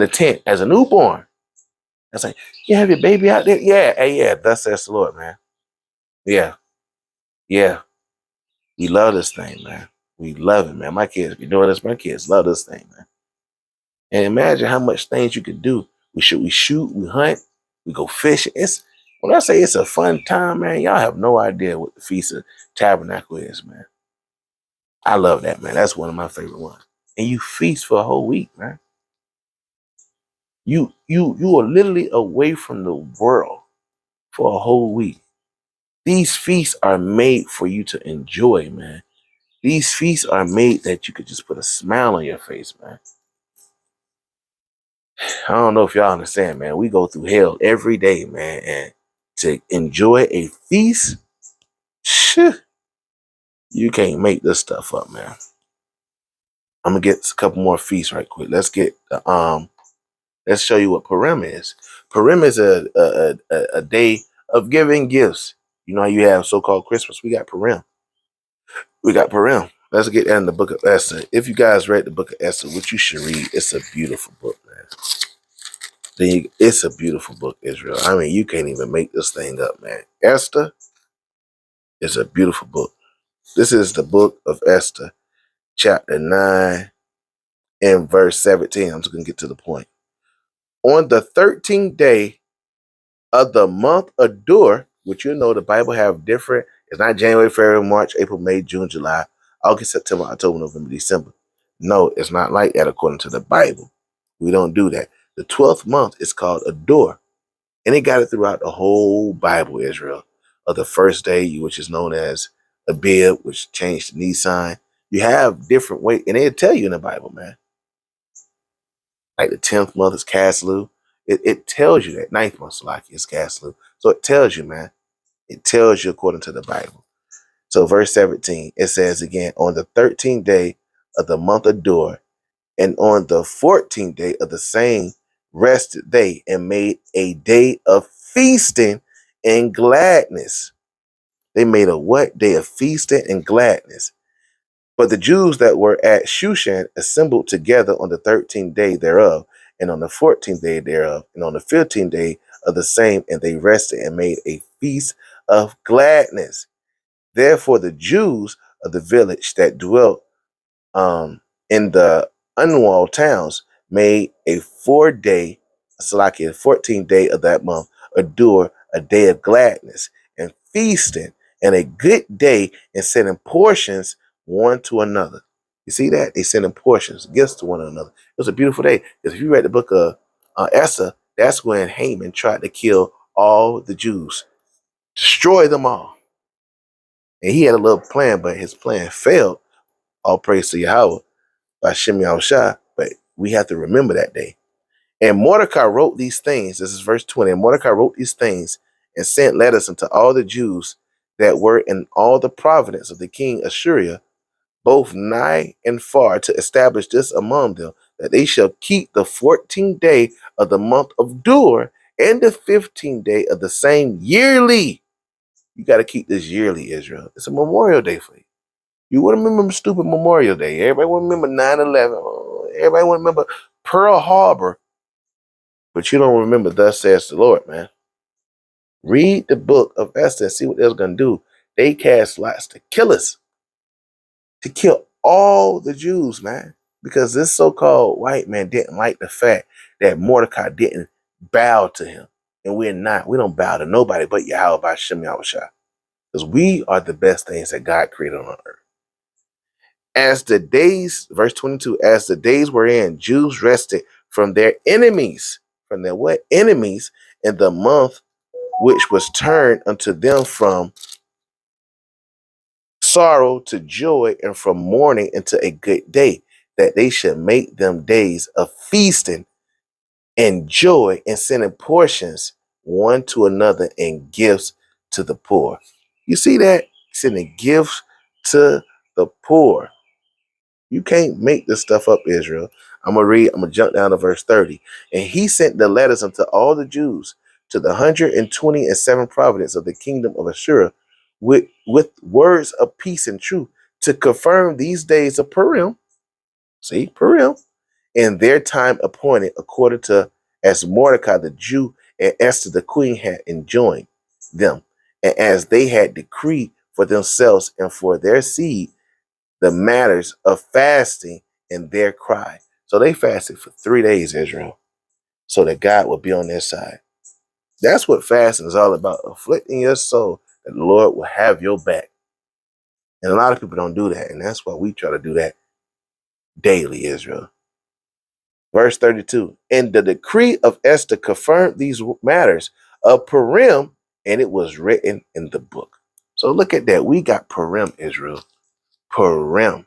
tent as a newborn. I was like, you have your baby out there? Yeah, hey, yeah. Thus says the Lord, man. Yeah, yeah. We love this thing, man. We love it, man. My kids be doing this. My kids love this thing, man. And imagine how much things you could do. We shoot, we hunt, we go fishing. When I say it's a fun time, man, y'all have no idea what the Feast of Tabernacle is, man. I love that, man. That's one of my favorite ones. And you feast for a whole week, man. You are literally away from the world for a whole week. These feasts are made for you to enjoy, man. These feasts are made that you could just put a smile on your face, man. I don't know if y'all understand, man. We go through hell every day, man. And to enjoy a feast, you can't make this stuff up, man. I'm gonna get a couple more feasts right quick. Let's show you what Purim is. Purim is a day of giving gifts. You know how you have so-called Christmas? We got Purim. Let's get that in the book of Esther. If you guys read the book of Esther, which you should read, it's a beautiful book, man. It's a beautiful book, Israel. I mean, you can't even make this thing up, man. Esther is a beautiful book. This is the book of Esther, chapter 9 and verse 17. I'm just going to get to the point. On the 13th day of the month Adar, which the Bible have different. It's not January, February, March, April, May, June, July, August, September, October, November, December. No, it's not like that according to the Bible. We don't do that. The 12th month is called Adar. And they got it throughout the whole Bible, Israel. Of the first day, which is known as Abib, which changed to Nisan. You have different ways, and they'll tell you in the Bible, man. Like the 10th month is Caslu. It tells you that. 9th month is Caslu. So it tells you, man. It tells you according to the Bible. So verse 17, it says again, on the 13th day of the month Adar, and on the 14th day of the same rested they and made a day of feasting and gladness. They made a what? Day of feasting and gladness. But the Jews that were at Shushan assembled together on the 13th day thereof, and on the 14th day thereof, and on the 15th day of the same, and they rested and made a feast of gladness. Therefore the Jews of the village that dwelt in the unwalled towns made a 14th day of that month, Adar, a day of gladness and feasting, and a good day, and sending portions one to another. You see that? They sending portions, gifts to one another. It was a beautiful day. Because if you read the book of Esther, that's when Haman tried to kill all the Jews, destroy them all. And he had a little plan, but his plan failed. All praise to Yahweh by Shem Yahushua. But we have to remember that day. And Mordecai wrote these things. This is verse 20. And Mordecai wrote these things and sent letters unto all the Jews that were in all the province of the king Assyria, both nigh and far, to establish this among them, that they shall keep the 14th day of the month of Dur and the 15th day of the same yearly. You got to keep this yearly, Israel. It's a Memorial Day for you. You wouldn't remember stupid Memorial Day. Everybody would remember 9/11. Everybody would remember Pearl Harbor. But you don't remember thus says the Lord, man. Read the book of Esther and see what they're going to do. They cast lots to kill us, to kill all the Jews, man. Because this so-called white man didn't like the fact that Mordecai didn't bow to him. And we're not. We don't bow to nobody but Yahweh by Shem Yahushua. Because we are the best things that God created on earth. As the days, verse 22, as the days were in, Jews rested from their enemies. From their what? Enemies in the month which was turned unto them from sorrow to joy and from mourning into a good day, that they should make them days of feasting and joy and sending portions one to another and gifts to the poor. You see that? Sending gifts to the poor. You can't make this stuff up, Israel. I'm going to jump down to verse 30. And he sent the letters unto all the Jews to the 127 provinces of the kingdom of Ashur with words of peace and truth to confirm these days of Purim. See, Purim. In their time appointed according to as Mordecai the Jew and Esther the queen had enjoined them, and as they had decreed for themselves and for their seed the matters of fasting in their cry. So they fasted for 3 days, Israel, so that God would be on their side. That's what fasting is all about, afflicting your soul that the Lord will have your back. And a lot of people don't do that, and that's why we try to do that daily, Israel. Verse 32, and the decree of Esther confirmed these matters of Purim, and it was written in the book. So look at that. We got Purim, Israel. Purim.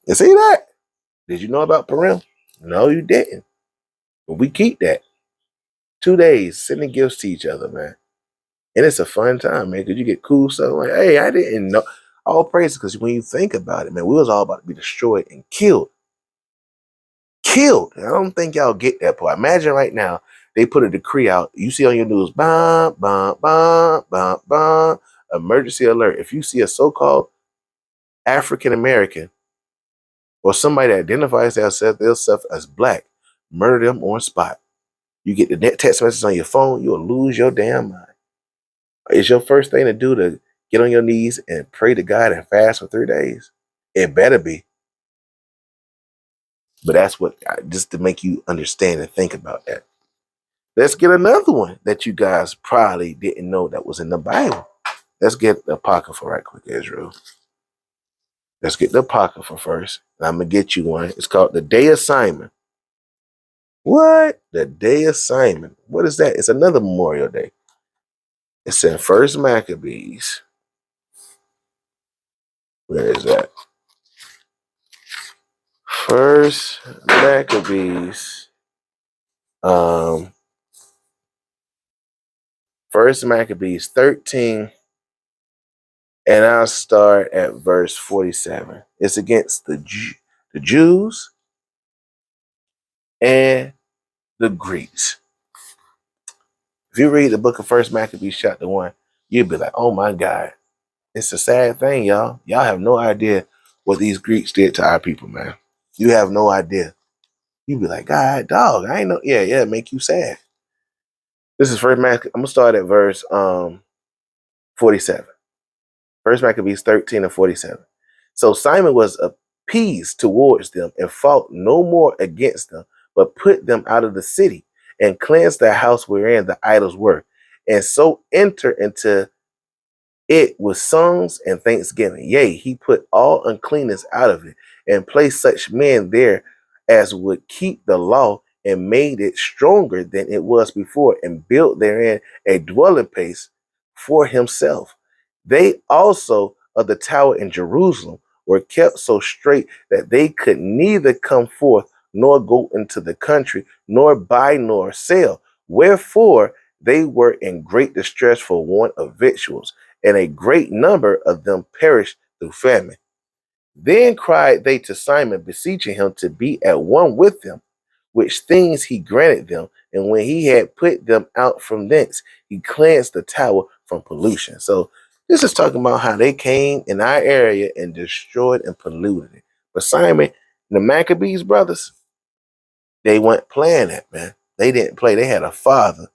You see that? Did you know about Purim? No, you didn't. But we keep that. 2 days sending gifts to each other, man. And it's a fun time, man, because you get cool stuff like, hey, I didn't know. All praise, because when you think about it, man, we was all about to be destroyed and killed. Killed. I don't think y'all get that part. Imagine right now, they put a decree out. You see on your news, bam, bam, bam, bam, bam, emergency alert. If you see a so-called African American or somebody that identifies themselves as black, murder them on spot. You get the text message on your phone, you'll lose your damn mind. It's your first thing to do to get on your knees and pray to God and fast for 3 days. It better be. But that's what, just to make you understand and think about that. Let's get another one that you guys probably didn't know that was in the Bible. Let's get the Apocrypha right quick, Israel. Let's get the Apocrypha first. And I'm going to get you one. It's called the Day of Simon. What? The Day of Simon. What is that? It's another Memorial Day. It's in First Maccabees. Where is that? First Maccabees. First Maccabees 13. And I'll start at verse 47. It's against the Jews and the Greeks. If you read the book of First Maccabees chapter 1, you'll be like, oh my God. It's a sad thing, y'all. Y'all have no idea what these Greeks did to our people, man. You have no idea. You be like, God, dog, I ain't know. Yeah, it make you sad. This is First Maccabees. I'm gonna start at verse 47. First Maccabees 13 and 47. So Simon was appeased towards them and fought no more against them, but put them out of the city and cleansed the house wherein the idols were, and so enter into it with songs and thanksgiving. Yea, he put all uncleanness out of it, and placed such men there as would keep the law, and made it stronger than it was before, and built therein a dwelling place for himself. They also of the tower in Jerusalem were kept so straight that they could neither come forth nor go into the country, nor buy nor sell. Wherefore they were in great distress for want of victuals, and a great number of them perished through famine. Then cried they to Simon, beseeching him to be at one with them, which things he granted them. And when he had put them out from thence, he cleansed the tower from pollution. So this is talking about how they came in our area and destroyed and polluted it. But Simon and the Maccabees brothers, they weren't playing that, man. They didn't play. They had a father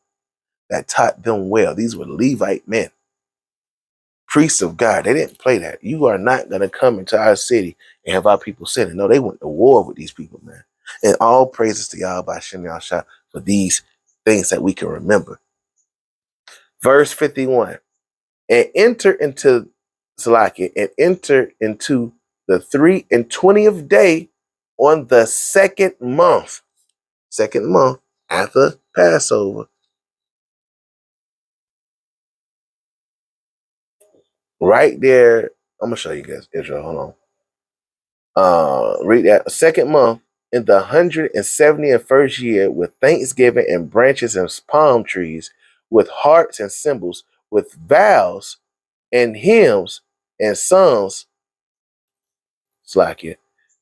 that taught them well. These were Levite men, priests of God. They didn't play that. You are not going to come into our city and have our people sinning. No, they went to war with these people, man. And all praises to Yahweh Hashem Yahshua for these things that we can remember. Verse 51. And enter into Salakia, and enter into the 23rd day on the second month after Passover. Right there, I'm gonna show you guys Israel. Hold on. Read that. Second month in the 171st year, with thanksgiving and branches and palm trees, with harps and cymbals, with vows and hymns and psalms. Slack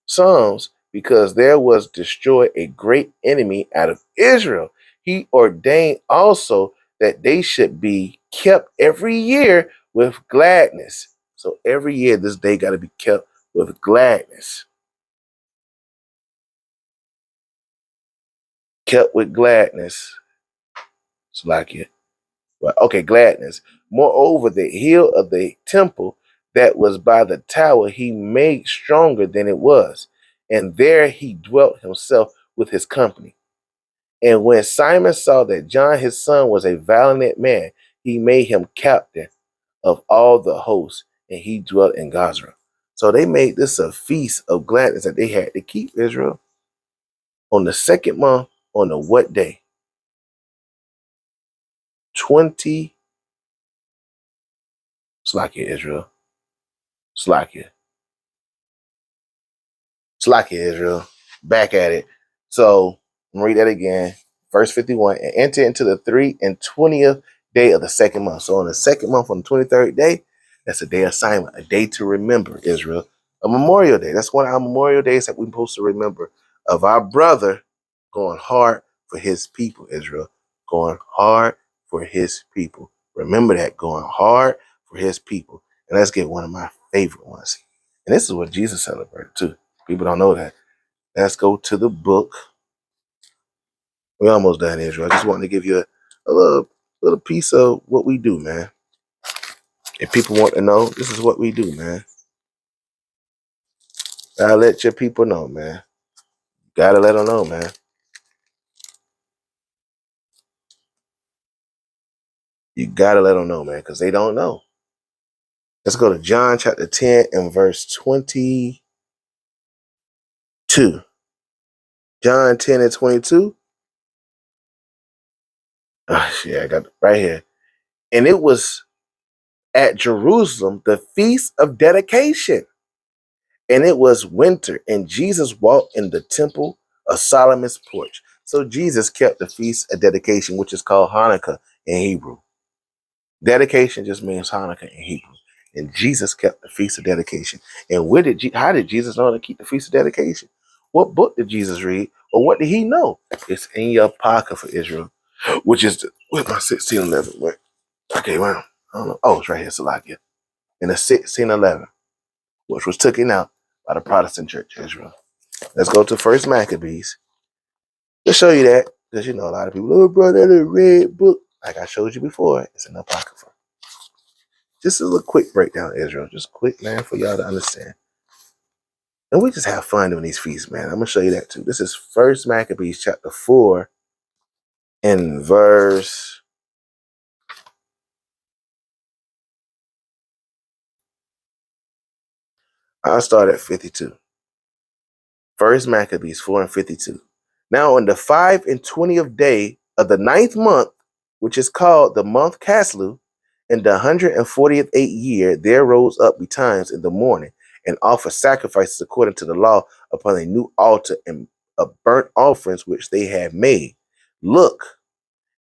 Psalms, because there was destroyed a great enemy out of Israel. He ordained also that they should be kept every year with gladness. So every year this day got to be kept with gladness. Kept with gladness. Slack Well, okay, gladness. Moreover, the hill of the temple that was by the tower he made stronger than it was, and there he dwelt himself with his company. And when Simon saw that John his son was a valiant man, he made him captain of all the hosts, and he dwelt in Gaza. So they made this a feast of gladness that they had to keep, Israel, on the second month, on the what day? 20. Slakia, Israel. Slakia. Slakia, Israel. Back at it. So I'm gonna read that again. Verse 51. And enter into the 23rd day of the second month. So on the second month, on the 23rd day, that's a day of Simon, a day to remember, Israel. A Memorial Day. That's one of our Memorial Days that we're supposed to remember of our brother going hard for his people, Israel. Going hard for his people. Remember that, going hard for his people. And let's get one of my favorite ones. And this is what Jesus celebrated too. People don't know that. Let's go to the book. We're almost done, Israel. I just wanted to give you a little piece of what we do, man. If people want to know, this is what we do, man. Gotta let your people know, man. Gotta let them know, man. You gotta let them know, man, because they don't know. Let's go to John chapter 10 and verse 22. John 10 and 22. Yeah, I got it right here. And it was at Jerusalem, the feast of dedication. And it was winter, and Jesus walked in the temple of Solomon's porch. So Jesus kept the feast of dedication, which is called Hanukkah in Hebrew. Dedication just means Hanukkah in Hebrew. And Jesus kept the feast of dedication. And how did Jesus know to keep the feast of dedication? What book did Jesus read? Or what did he know? It's in your pocket for Israel, which is with my 1611. Wait. Okay, well, I don't know. Oh, it's right here, Salakia. In the 1611, which was taken out by the Protestant Church of Israel. Let's go to First Maccabees. To show you that, because you know a lot of people, oh, bro, that is a red book. Like I showed you before, it's an apocrypha. Just a little quick breakdown, Israel. Just quick, man, for y'all to understand. And we just have fun doing these feasts, man. I'm going to show you that too. This is First Maccabees chapter 4 and verse... I'll start at 52. First Maccabees 4 and 52. Now on the 25th day of the 9th month, which is called the month Caslu, in the 148th year, there rose up betimes in the morning and offered sacrifices according to the law upon a new altar and of burnt offerings which they had made. Look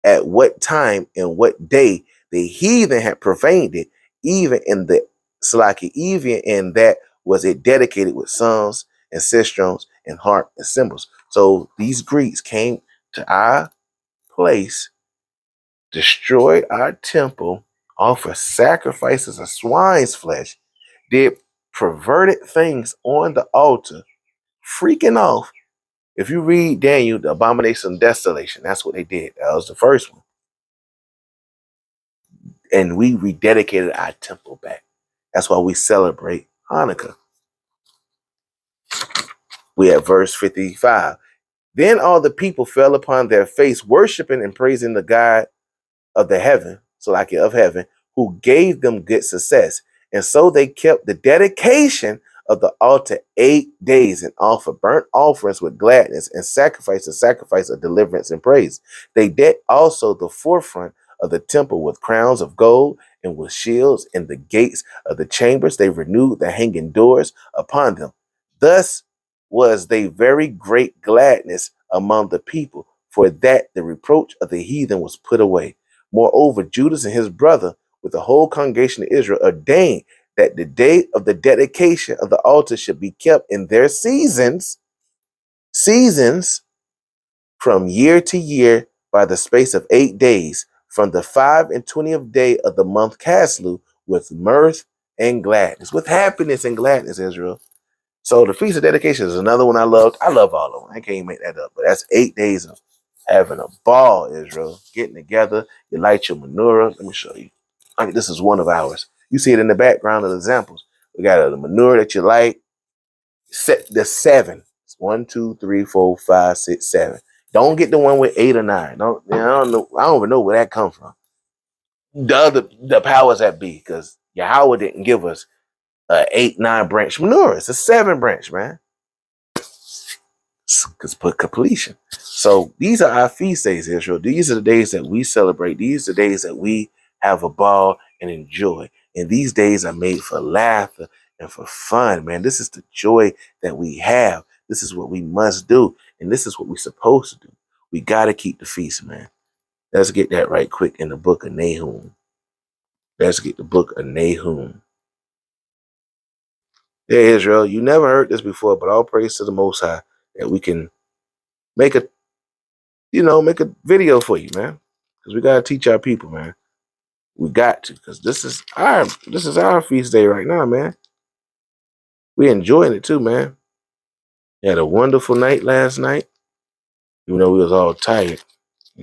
at what time and what day the heathen had profaned it, even in the Salaki, even in that was it dedicated with songs and sistrums and harp and cymbals. So these Greeks came to our place, destroyed our temple, offered sacrifices of swine's flesh, did perverted things on the altar, freaking off. If you read Daniel, the abomination of desolation, that's what they did. That was the first one. And we rededicated our temple back. That's why we celebrate Hanukkah. We at verse 55. Then all the people fell upon their face, worshiping and praising the God of the heaven, so like of heaven, who gave them good success. And so they kept the dedication of the altar 8 days and offered burnt offerings with gladness and sacrifice of deliverance and praise. They decked also the forefront of the temple with crowns of gold and with shields, and the gates of the chambers they renewed the hanging doors upon them. Thus was they very great gladness among the people, for that the reproach of the heathen was put away. Moreover, Judas and his brother, with the whole congregation of Israel, ordained that the day of the dedication of the altar should be kept in their seasons from year to year by the space of 8 days, from the 25th day of the month Caslu, with mirth and gladness, with happiness and gladness, Israel. So the Feast of Dedication is another one I loved. I love all of them. I can't make that up. But that's 8 days of having a ball, Israel. Getting together. You light your menorah. Let me show you. I mean, this is one of ours. You see it in the background of the examples. We got the menorah that you light. Set the 7. It's 1, 2, 3, 4, 5, 6, 7. Don't get the one with 8 or 9. I don't know. I don't even know where that comes from. The powers that be, because Yahweh didn't give us 8, 9 branch menorah. It's a 7 branch, man. Because put completion. So these are our feast days, Israel. These are the days that we celebrate. These are the days that we have a ball and enjoy. And these days are made for laughter and for fun, man. This is the joy that we have. This is what we must do. And this is what we're supposed to do. We got to keep the feast, man. Let's get that right quick in the book of Nahum. Let's get the book of Nahum. Yeah, Israel, you never heard this before, but all praise to the Most High that we can make a video for you, man. Because we gotta teach our people, man. We got to, because this is our feast day right now, man. We enjoying it too, man. We had a wonderful night last night. Even though we was all tired.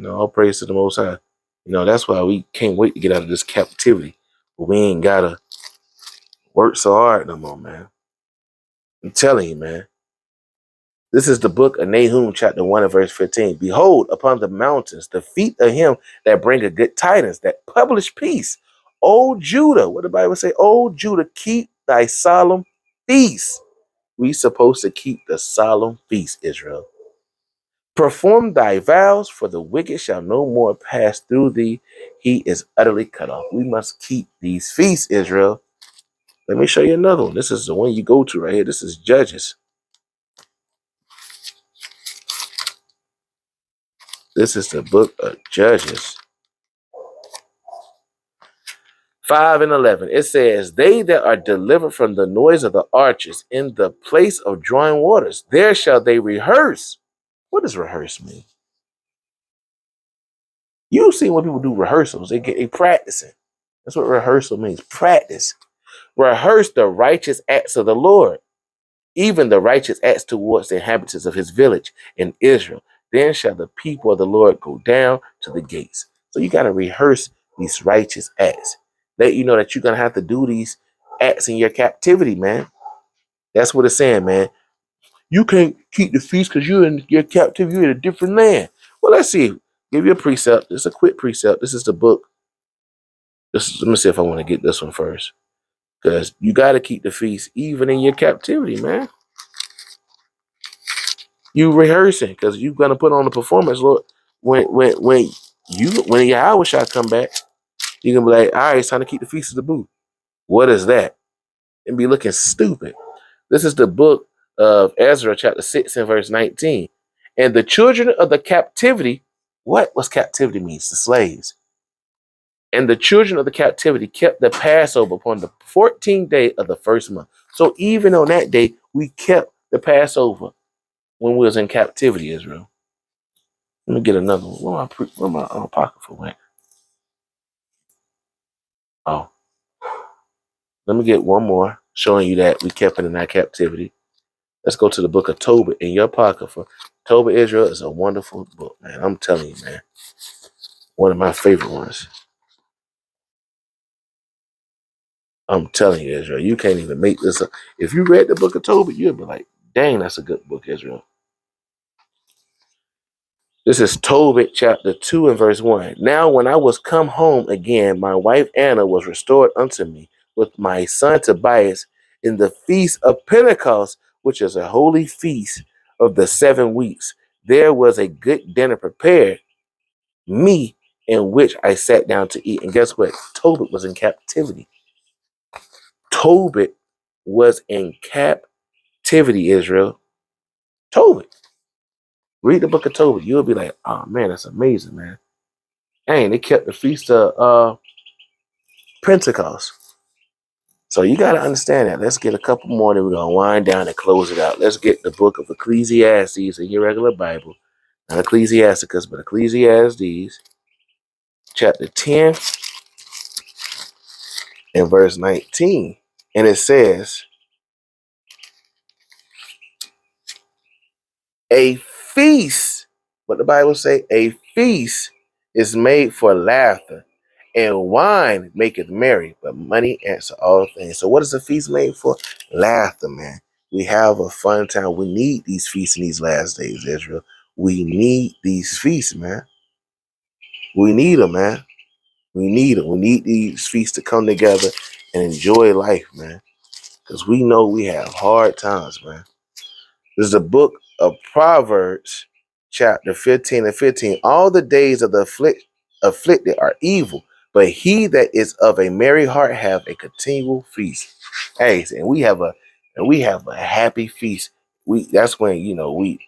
All praise to the Most High. That's why we can't wait to get out of this captivity. But we ain't gotta work so hard no more, man. I'm telling you, man. This is the book of Nahum, chapter 1 and verse 15. Behold, upon the mountains, the feet of him that bring a good tidings, that publish peace. O Judah, what the Bible say? O Judah, keep thy solemn feast. We supposed to keep the solemn feast, Israel. Perform thy vows, for the wicked shall no more pass through thee. He is utterly cut off. We must keep these feasts, Israel. Let me show you another one. This is the one you go to right here. This is Judges. This is the book of Judges. 5 and 11. It says, they that are delivered from the noise of the archers in the place of drawing waters, there shall they rehearse. What does rehearse mean? You see when people do rehearsals, they practicing. That's what rehearsal means. Practice. Rehearse the righteous acts of the Lord, even the righteous acts towards the inhabitants of his village in Israel. Then shall the people of the Lord go down to the gates. So you got to rehearse these righteous acts. Let you know that you're going to have to do these acts in your captivity, man. That's what it's saying, man. You can't keep the feast because you're in your captivity. You're in a different land. Well, let's see. Give you a precept. This is a quick precept. This is the book. Let me see if I want to get this one first. Because you got to keep the feast even in your captivity, man. You rehearsing because you're going to put on the performance, Lord. When Yahweh shall come back, you're going to be like, all right, it's time to keep the feast of the booth. What is that? And be looking stupid. This is the book of Ezra, chapter 6 and verse 19. And the children of the captivity, what was captivity means? The slaves. And the children of the captivity kept the Passover upon the 14th day of the first month. So even on that day, we kept the Passover when we was in captivity, Israel. Let me get another one. Where my apocrypha went? Oh, let me get one more showing you that we kept it in our captivity. Let's go to the book of Tobit in your apocrypha. Tobit, Israel is a wonderful book, man. I'm telling you, man. One of my favorite ones. I'm telling you, Israel, you can't even make this up. If you read the book of Tobit, you'll be like, dang, that's a good book, Israel. This is Tobit chapter 2 and verse 1. Now when I was come home again, my wife Anna was restored unto me with my son Tobias in the feast of Pentecost, which is a holy feast of the 7 weeks. There was a good dinner prepared me in which I sat down to eat. And guess what? Tobit was in captivity. Tobit was in captivity, Israel. Tobit. Read the book of Tobit. You'll be like, oh man, that's amazing, man. Dang, they kept the feast of Pentecost. So you got to understand that. Let's get a couple more, then we're going to wind down and close it out. Let's get the book of Ecclesiastes in your regular Bible. Not Ecclesiasticus, but Ecclesiastes, chapter 10 and verse 19. And it says, a feast, what the Bible say, a feast is made for laughter, and wine maketh merry, but money answer all things. So what is a feast made for? Laughter, man. We have a fun time. We need these feasts in these last days, Israel. We need these feasts, man. We need them, man. We need them. We need these feasts to come together and enjoy life, man. Because we know we have hard times, man. This is the book of Proverbs, chapter 15 and 15. All the days of the afflicted are evil, but he that is of a merry heart have a continual feast. Hey, and we have a happy feast. That's when we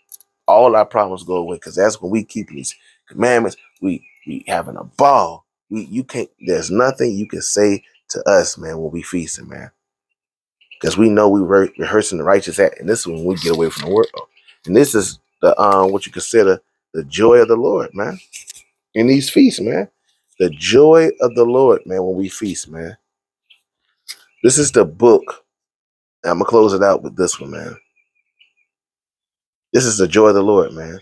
all our problems go away, because that's when we keep these commandments. We having a ball. You can't. There's nothing you can say to us, man, when we feasting, man, because we know we rehearsing the righteous act, and this is when we get away from the world. And this is the what you consider the joy of the Lord, man. In these feasts, man, the joy of the Lord, man. When we feast, man, this is the book. I'm gonna close it out with this one, man. This is the joy of the Lord, man.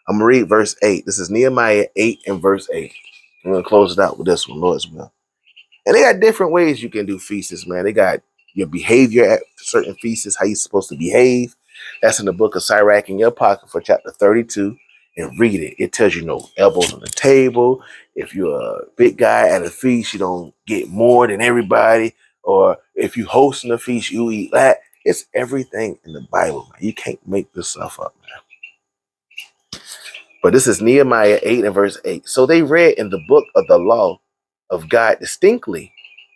I'm gonna read verse 8. This is Nehemiah 8 and verse 8. I'm gonna close it out with this one, Lord's will. And they got different ways you can do feasts, man. They got your behavior at certain feasts, how you're supposed to behave. That's in the book of Sirach in your pocket for chapter 32. And read it. It tells you no elbows on the table. If you're a big guy at a feast, you don't get more than everybody. Or if you hosting a feast, you eat that. It's everything in the Bible, man. You can't make this stuff up, man. But this is Nehemiah 8 and verse 8. So they read in the book of the law of God distinctly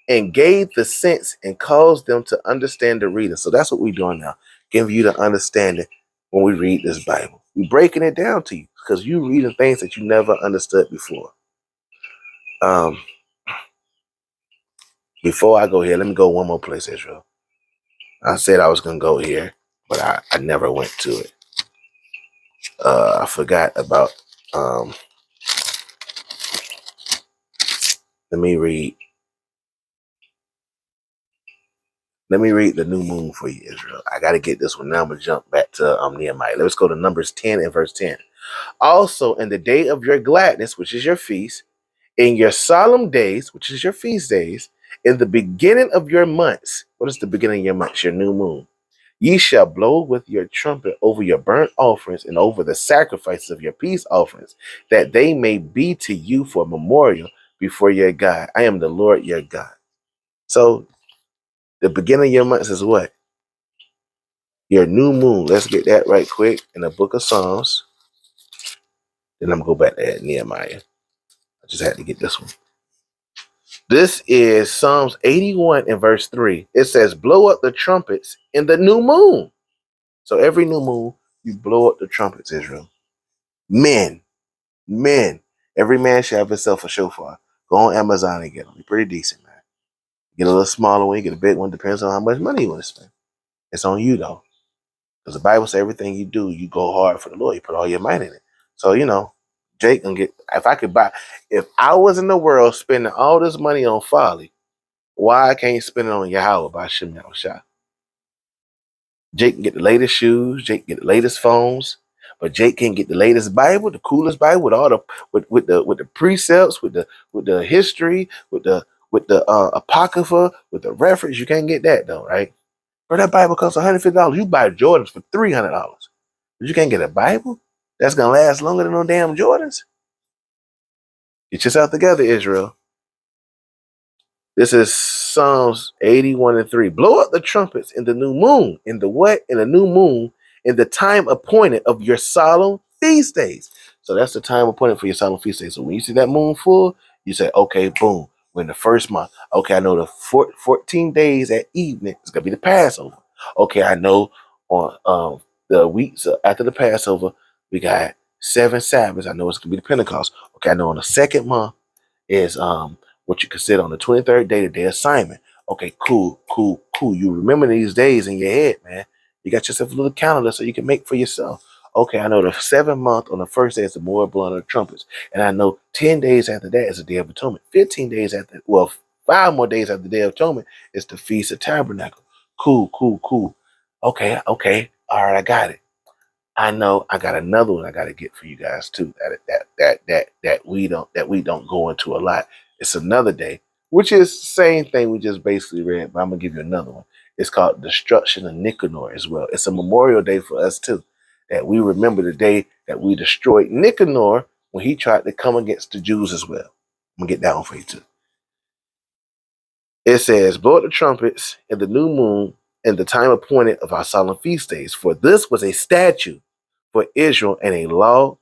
and gave the sense and caused them to understand the reading. So that's what we're doing now, giving you the understanding when we read this Bible. We're breaking it down to you because you're reading things that you never understood before. Before I go here, let me go one more place, Israel. I said I was going to go here, but I never went to it. I forgot about, let me read the new moon for you, Israel. I got to get this one. Now I'm going to jump back to Nehemiah. Let's go to Numbers 10 and verse 10. Also, in the day of your gladness, which is your feast, in your solemn days, which is your feast days, in the beginning of your months. What is the beginning of your months? Your new moon. Ye shall blow with your trumpet over your burnt offerings and over the sacrifices of your peace offerings, that they may be to you for a memorial before your God. I am the Lord your God. So the beginning of your months is what? Your new moon. Let's get that right quick in the book of Psalms. Then I'm going to go back to Nehemiah. I just had to get this one. This is Psalms 81 and verse 3. It says, blow up the trumpets in the new moon. So every new moon, you blow up the trumpets, Israel. Men, every man shall have himself a shofar. Go on Amazon and get them. They're pretty decent, man. Get a little smaller one, you get a big one. Depends on how much money you want to spend. It's on you though, because the Bible says everything you do, you go hard for the Lord. You put all your might in it. So Jake can get. If I could buy, if I was in the world spending all this money on folly, why I can't spend it on Yahweh by Shem Shah? Jake can get the latest shoes. Jake can get the latest phones. But Jake can get the latest Bible, the coolest Bible with all the with the precepts, with the history, with the apocrypha, with the reference. You can't get that though, right? Bro, that Bible costs $150. You buy Jordans for $300. But you can't get a Bible that's gonna last longer than no damn Jordans. Get yourself together, Israel. This is Psalms 81:3. Blow up the trumpets in the new moon. In the what? In the new moon, in the time appointed of your solemn feast days. So that's the time appointed for your solemn feast days. So when you see that moon full, you say, okay, boom, we're in the first month. Okay, I know the 14 days at evening is going to be the Passover. Okay, I know on the weeks after the Passover, we got 7 Sabbaths. I know it's going to be the Pentecost. Okay, I know on the second month is what you consider on the 23rd day, the day of Simon. Okay, cool. You remember these days in your head, man. You got yourself a little calendar so you can make for yourself. Okay, I know the 7th month on the first day is the more blood of the trumpets. And I know 10 days after that is the Day of Atonement. 15 days after, 5 more days after the Day of Atonement is the Feast of Tabernacle. Cool. Okay. All right, I got it. I know I got another one I got to get for you guys too. That we don't go into a lot. It's another day, which is the same thing we just basically read, but I'm gonna give you another one. It's called Destruction of Nicanor as well. It's a memorial day for us too, that we remember the day that we destroyed Nicanor when he tried to come against the Jews as well. I'm gonna get that one for you too. It says, blow the trumpets in the new moon in the time appointed of our solemn feast days, for this was a statute for Israel and a law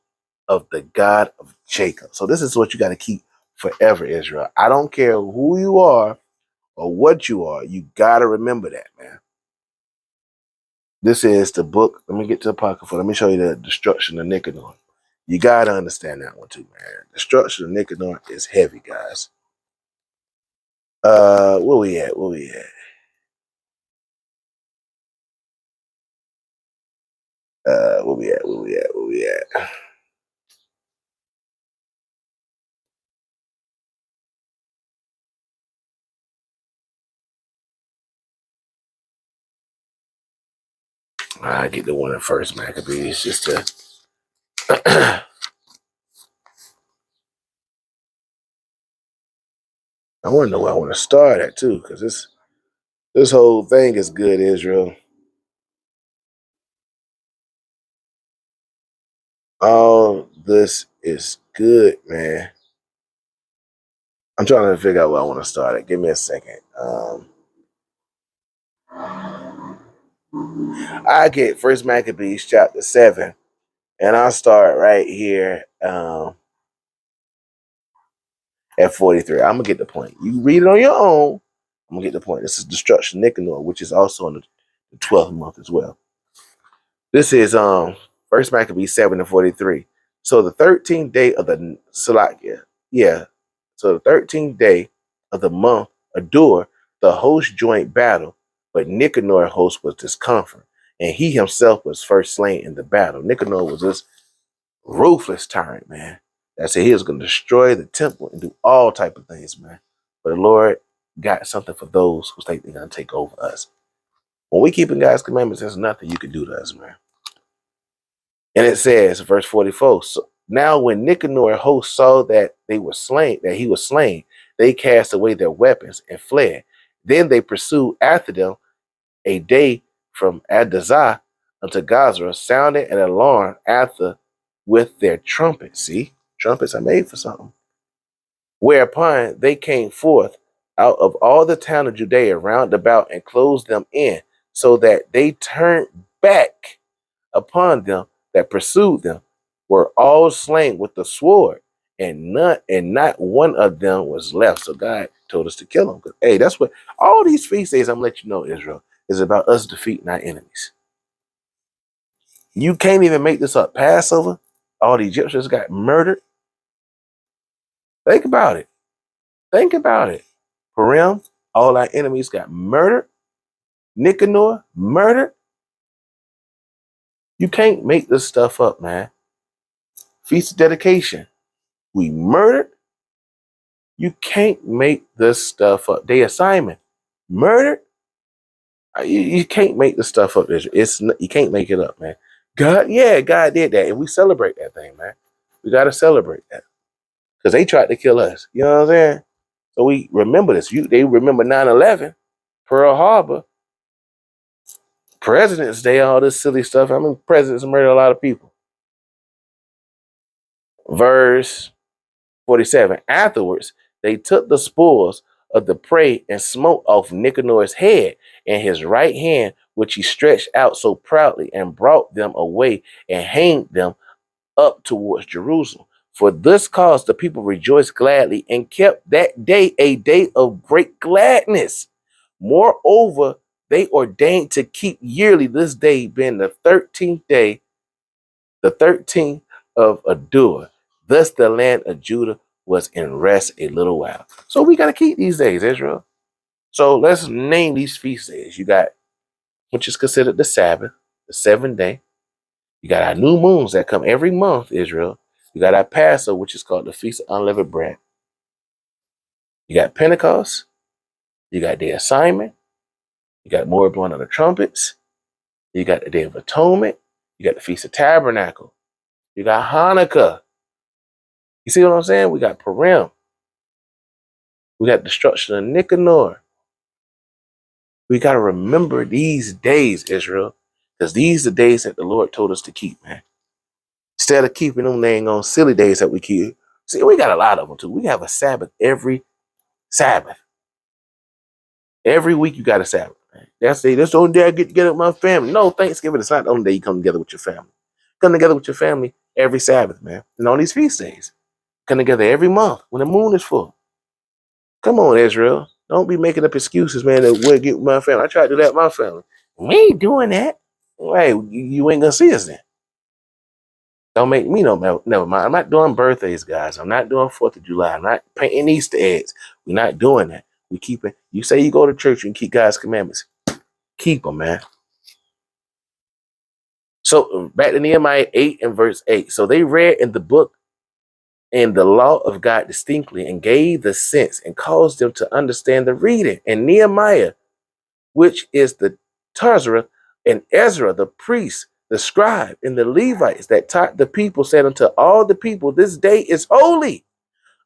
of the God of Jacob. So this is what you got to keep forever, Israel. I don't care who you are or what you are. You got to remember that, man. This is the book. Let me get to the Apocrypha. Let me show you the destruction of Nicanor. You got to understand that one too, man. Destruction of Nicanor is heavy, guys. Where we at? Where we at? I get the one in First Maccabees just to. I want to know where I want to start at too, because this whole thing is good, Israel. All this is good, man. I'm trying to figure out where I want to start at. Give me a second. I get First Maccabees chapter 7, and I'll start right here at 43. I'm gonna get the point. You read it on your own. I'm gonna get the point. This is Destruction of Nicanor, which is also in the 12th month as well. This is First Maccabees 7:43. So the 13th day of the Salakia, yeah. So the 13th day of the month, Adar, the host joined battle, but Nicanor host was discomfort, and he himself was first slain in the battle. Nicanor was this ruthless tyrant, man. That said he was going to destroy the temple and do all type of things, man. But the Lord got something for those who think they're going to take over us. When we keeping God's commandments, there's nothing you can do to us, man. And it says, verse 44, so now when Nicanor host saw that they were slain, that he was slain, they cast away their weapons and fled. Then they pursued after them a day from Adazah unto Gaza, sounding an alarm after with their trumpets. See, trumpets are made for something. Whereupon they came forth out of all the town of Judea round about and closed them in, so that they turned back upon them that pursued them, were all slain with the sword, and not one of them was left. So God told us to kill them. Hey, that's what all these feast days, I'm gonna let you know, Israel, is about us defeating our enemies. You can't even make this up. Passover, all the Egyptians got murdered. Think about it. Think about it. Purim, all our enemies got murdered. Nicanor, murdered. You can't make this stuff up, man. Feast of dedication, we murdered. You can't make this stuff up. Day of Simon, murdered. You can't make this stuff up. You can't make it up, man. God did that, and we celebrate that thing, man. We gotta celebrate that because they tried to kill us. You know what I'm saying? So we remember this. They remember 9/11, Pearl Harbor, President's Day, all this silly stuff. I mean, presidents murdered a lot of people. Verse 47. Afterwards, they took the spoils of the prey and smote off Nicanor's head and his right hand, which he stretched out so proudly, and brought them away and hanged them up towards Jerusalem. For this cause the people rejoiced gladly and kept that day a day of great gladness. Moreover, they ordained to keep yearly this day, being the 13th day, the 13th of Adar. Thus the land of Judah was in rest a little while. So we got to keep these days, Israel. So let's name these feast days. You got, which is considered the Sabbath, the 7th day. You got our new moons that come every month, Israel. You got our Passover, which is called the Feast of Unleavened Bread. You got Pentecost. You got Day of Simon. You got more blowing of the trumpets. You got the Day of Atonement. You got the Feast of Tabernacle. You got Hanukkah. You see what I'm saying? We got Purim. We got destruction of Nicanor. We got to remember these days, Israel, because these are the days that the Lord told us to keep, man. Instead of keeping them dang on silly days that we keep. See, we got a lot of them too. We have a Sabbath every Sabbath. Every week you got a Sabbath. Man. That's the only day I get together with my family. No, Thanksgiving is not the only day you come together with your family. Come together with your family every Sabbath, man. And on these feast days. Come together every month when the moon is full. Come on, Israel. Don't be making up excuses, man, that we'll get with my family. I tried to do that with my family. We ain't doing that. Hey, you ain't gonna see us then. Don't make me never mind. I'm not doing birthdays, guys. I'm not doing 4th of July. I'm not painting Easter eggs. We're not doing that. We keep it. You say you go to church and keep God's commandments. Keep them, man. So back to Nehemiah 8 and verse 8. So they read in the book and the law of God distinctly and gave the sense and caused them to understand the reading. And Nehemiah, which is the Tazarah, and Ezra, the priest, the scribe, and the Levites that taught the people, said unto all the people, this day is holy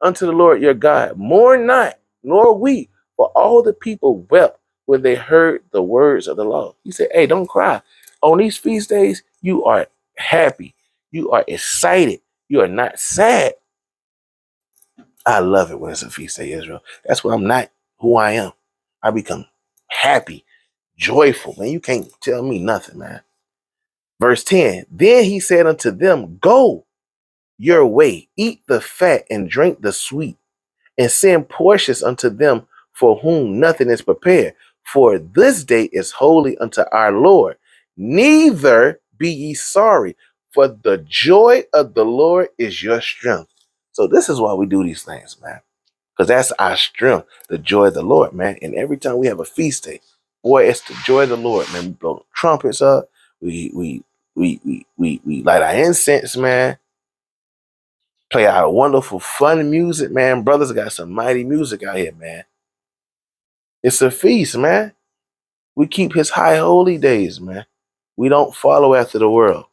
unto the Lord your God. Mourn not, nor weep, for all the people wept when they heard the words of the law. He said, hey, don't cry. On these feast days, you are happy. You are excited. You are not sad. I love it when it's a feast day, Israel. That's when I'm not who I am. I become happy, joyful. Man, you can't tell me nothing, man. Verse 10, then he said unto them, go your way, eat the fat and drink the sweet, and send portions unto them for whom nothing is prepared. For this day is holy unto our Lord. Neither be ye sorry, for the joy of the Lord is your strength. So this is why we do these things, man. Because that's our strength, the joy of the Lord, man. And every time we have a feast day, boy, it's the joy of the Lord, man. We blow trumpets up. We light our incense, man. Play our wonderful, fun music, man. Brothers got some mighty music out here, man. It's a feast, man. We keep his high holy days, man. We don't follow after the world.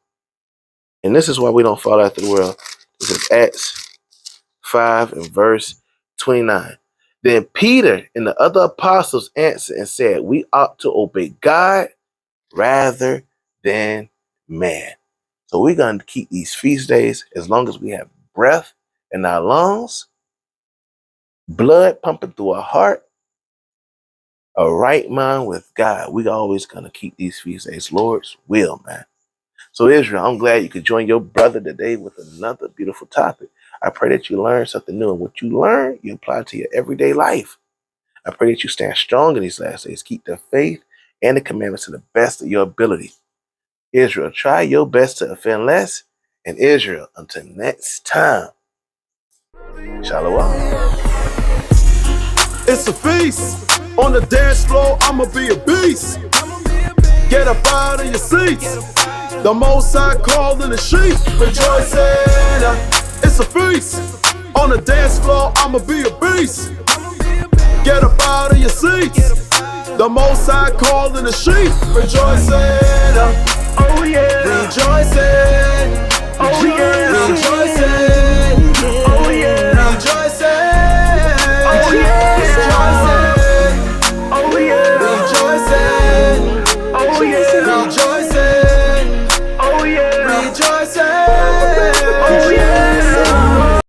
And this is why we don't follow after the world. This is Acts 5 and verse 29. Then Peter and the other apostles answered and said, we ought to obey God rather than man. So we're going to keep these feast days as long as we have breath in our lungs, blood pumping through our heart, a right mind with God. We always going to keep these feast days. Lord's will, man. So Israel, I'm glad you could join your brother today with another beautiful topic. I pray that you learn something new, and what you learn, you apply to your everyday life. I pray that you stand strong in these last days. Keep the faith and the commandments to the best of your ability. Israel, try your best to offend less. And Israel, until next time, Shalom. It's a feast. On the dance floor, I'ma be a beast. Get up out of your seats. The Most High calling the sheep. Rejoicing. It's a feast. On the dance floor, I'ma be a beast. Get up out of your seats. The Most High calling the sheep. Rejoicing. Oh yeah. Rejoicing. Oh yeah. Rejoicing. Oh yeah. Rejoicing. Oh yeah. Rejoicing. Oh yeah. Rejoicing. Oh yeah. Rejoicing. Oh yeah. Rejoicing.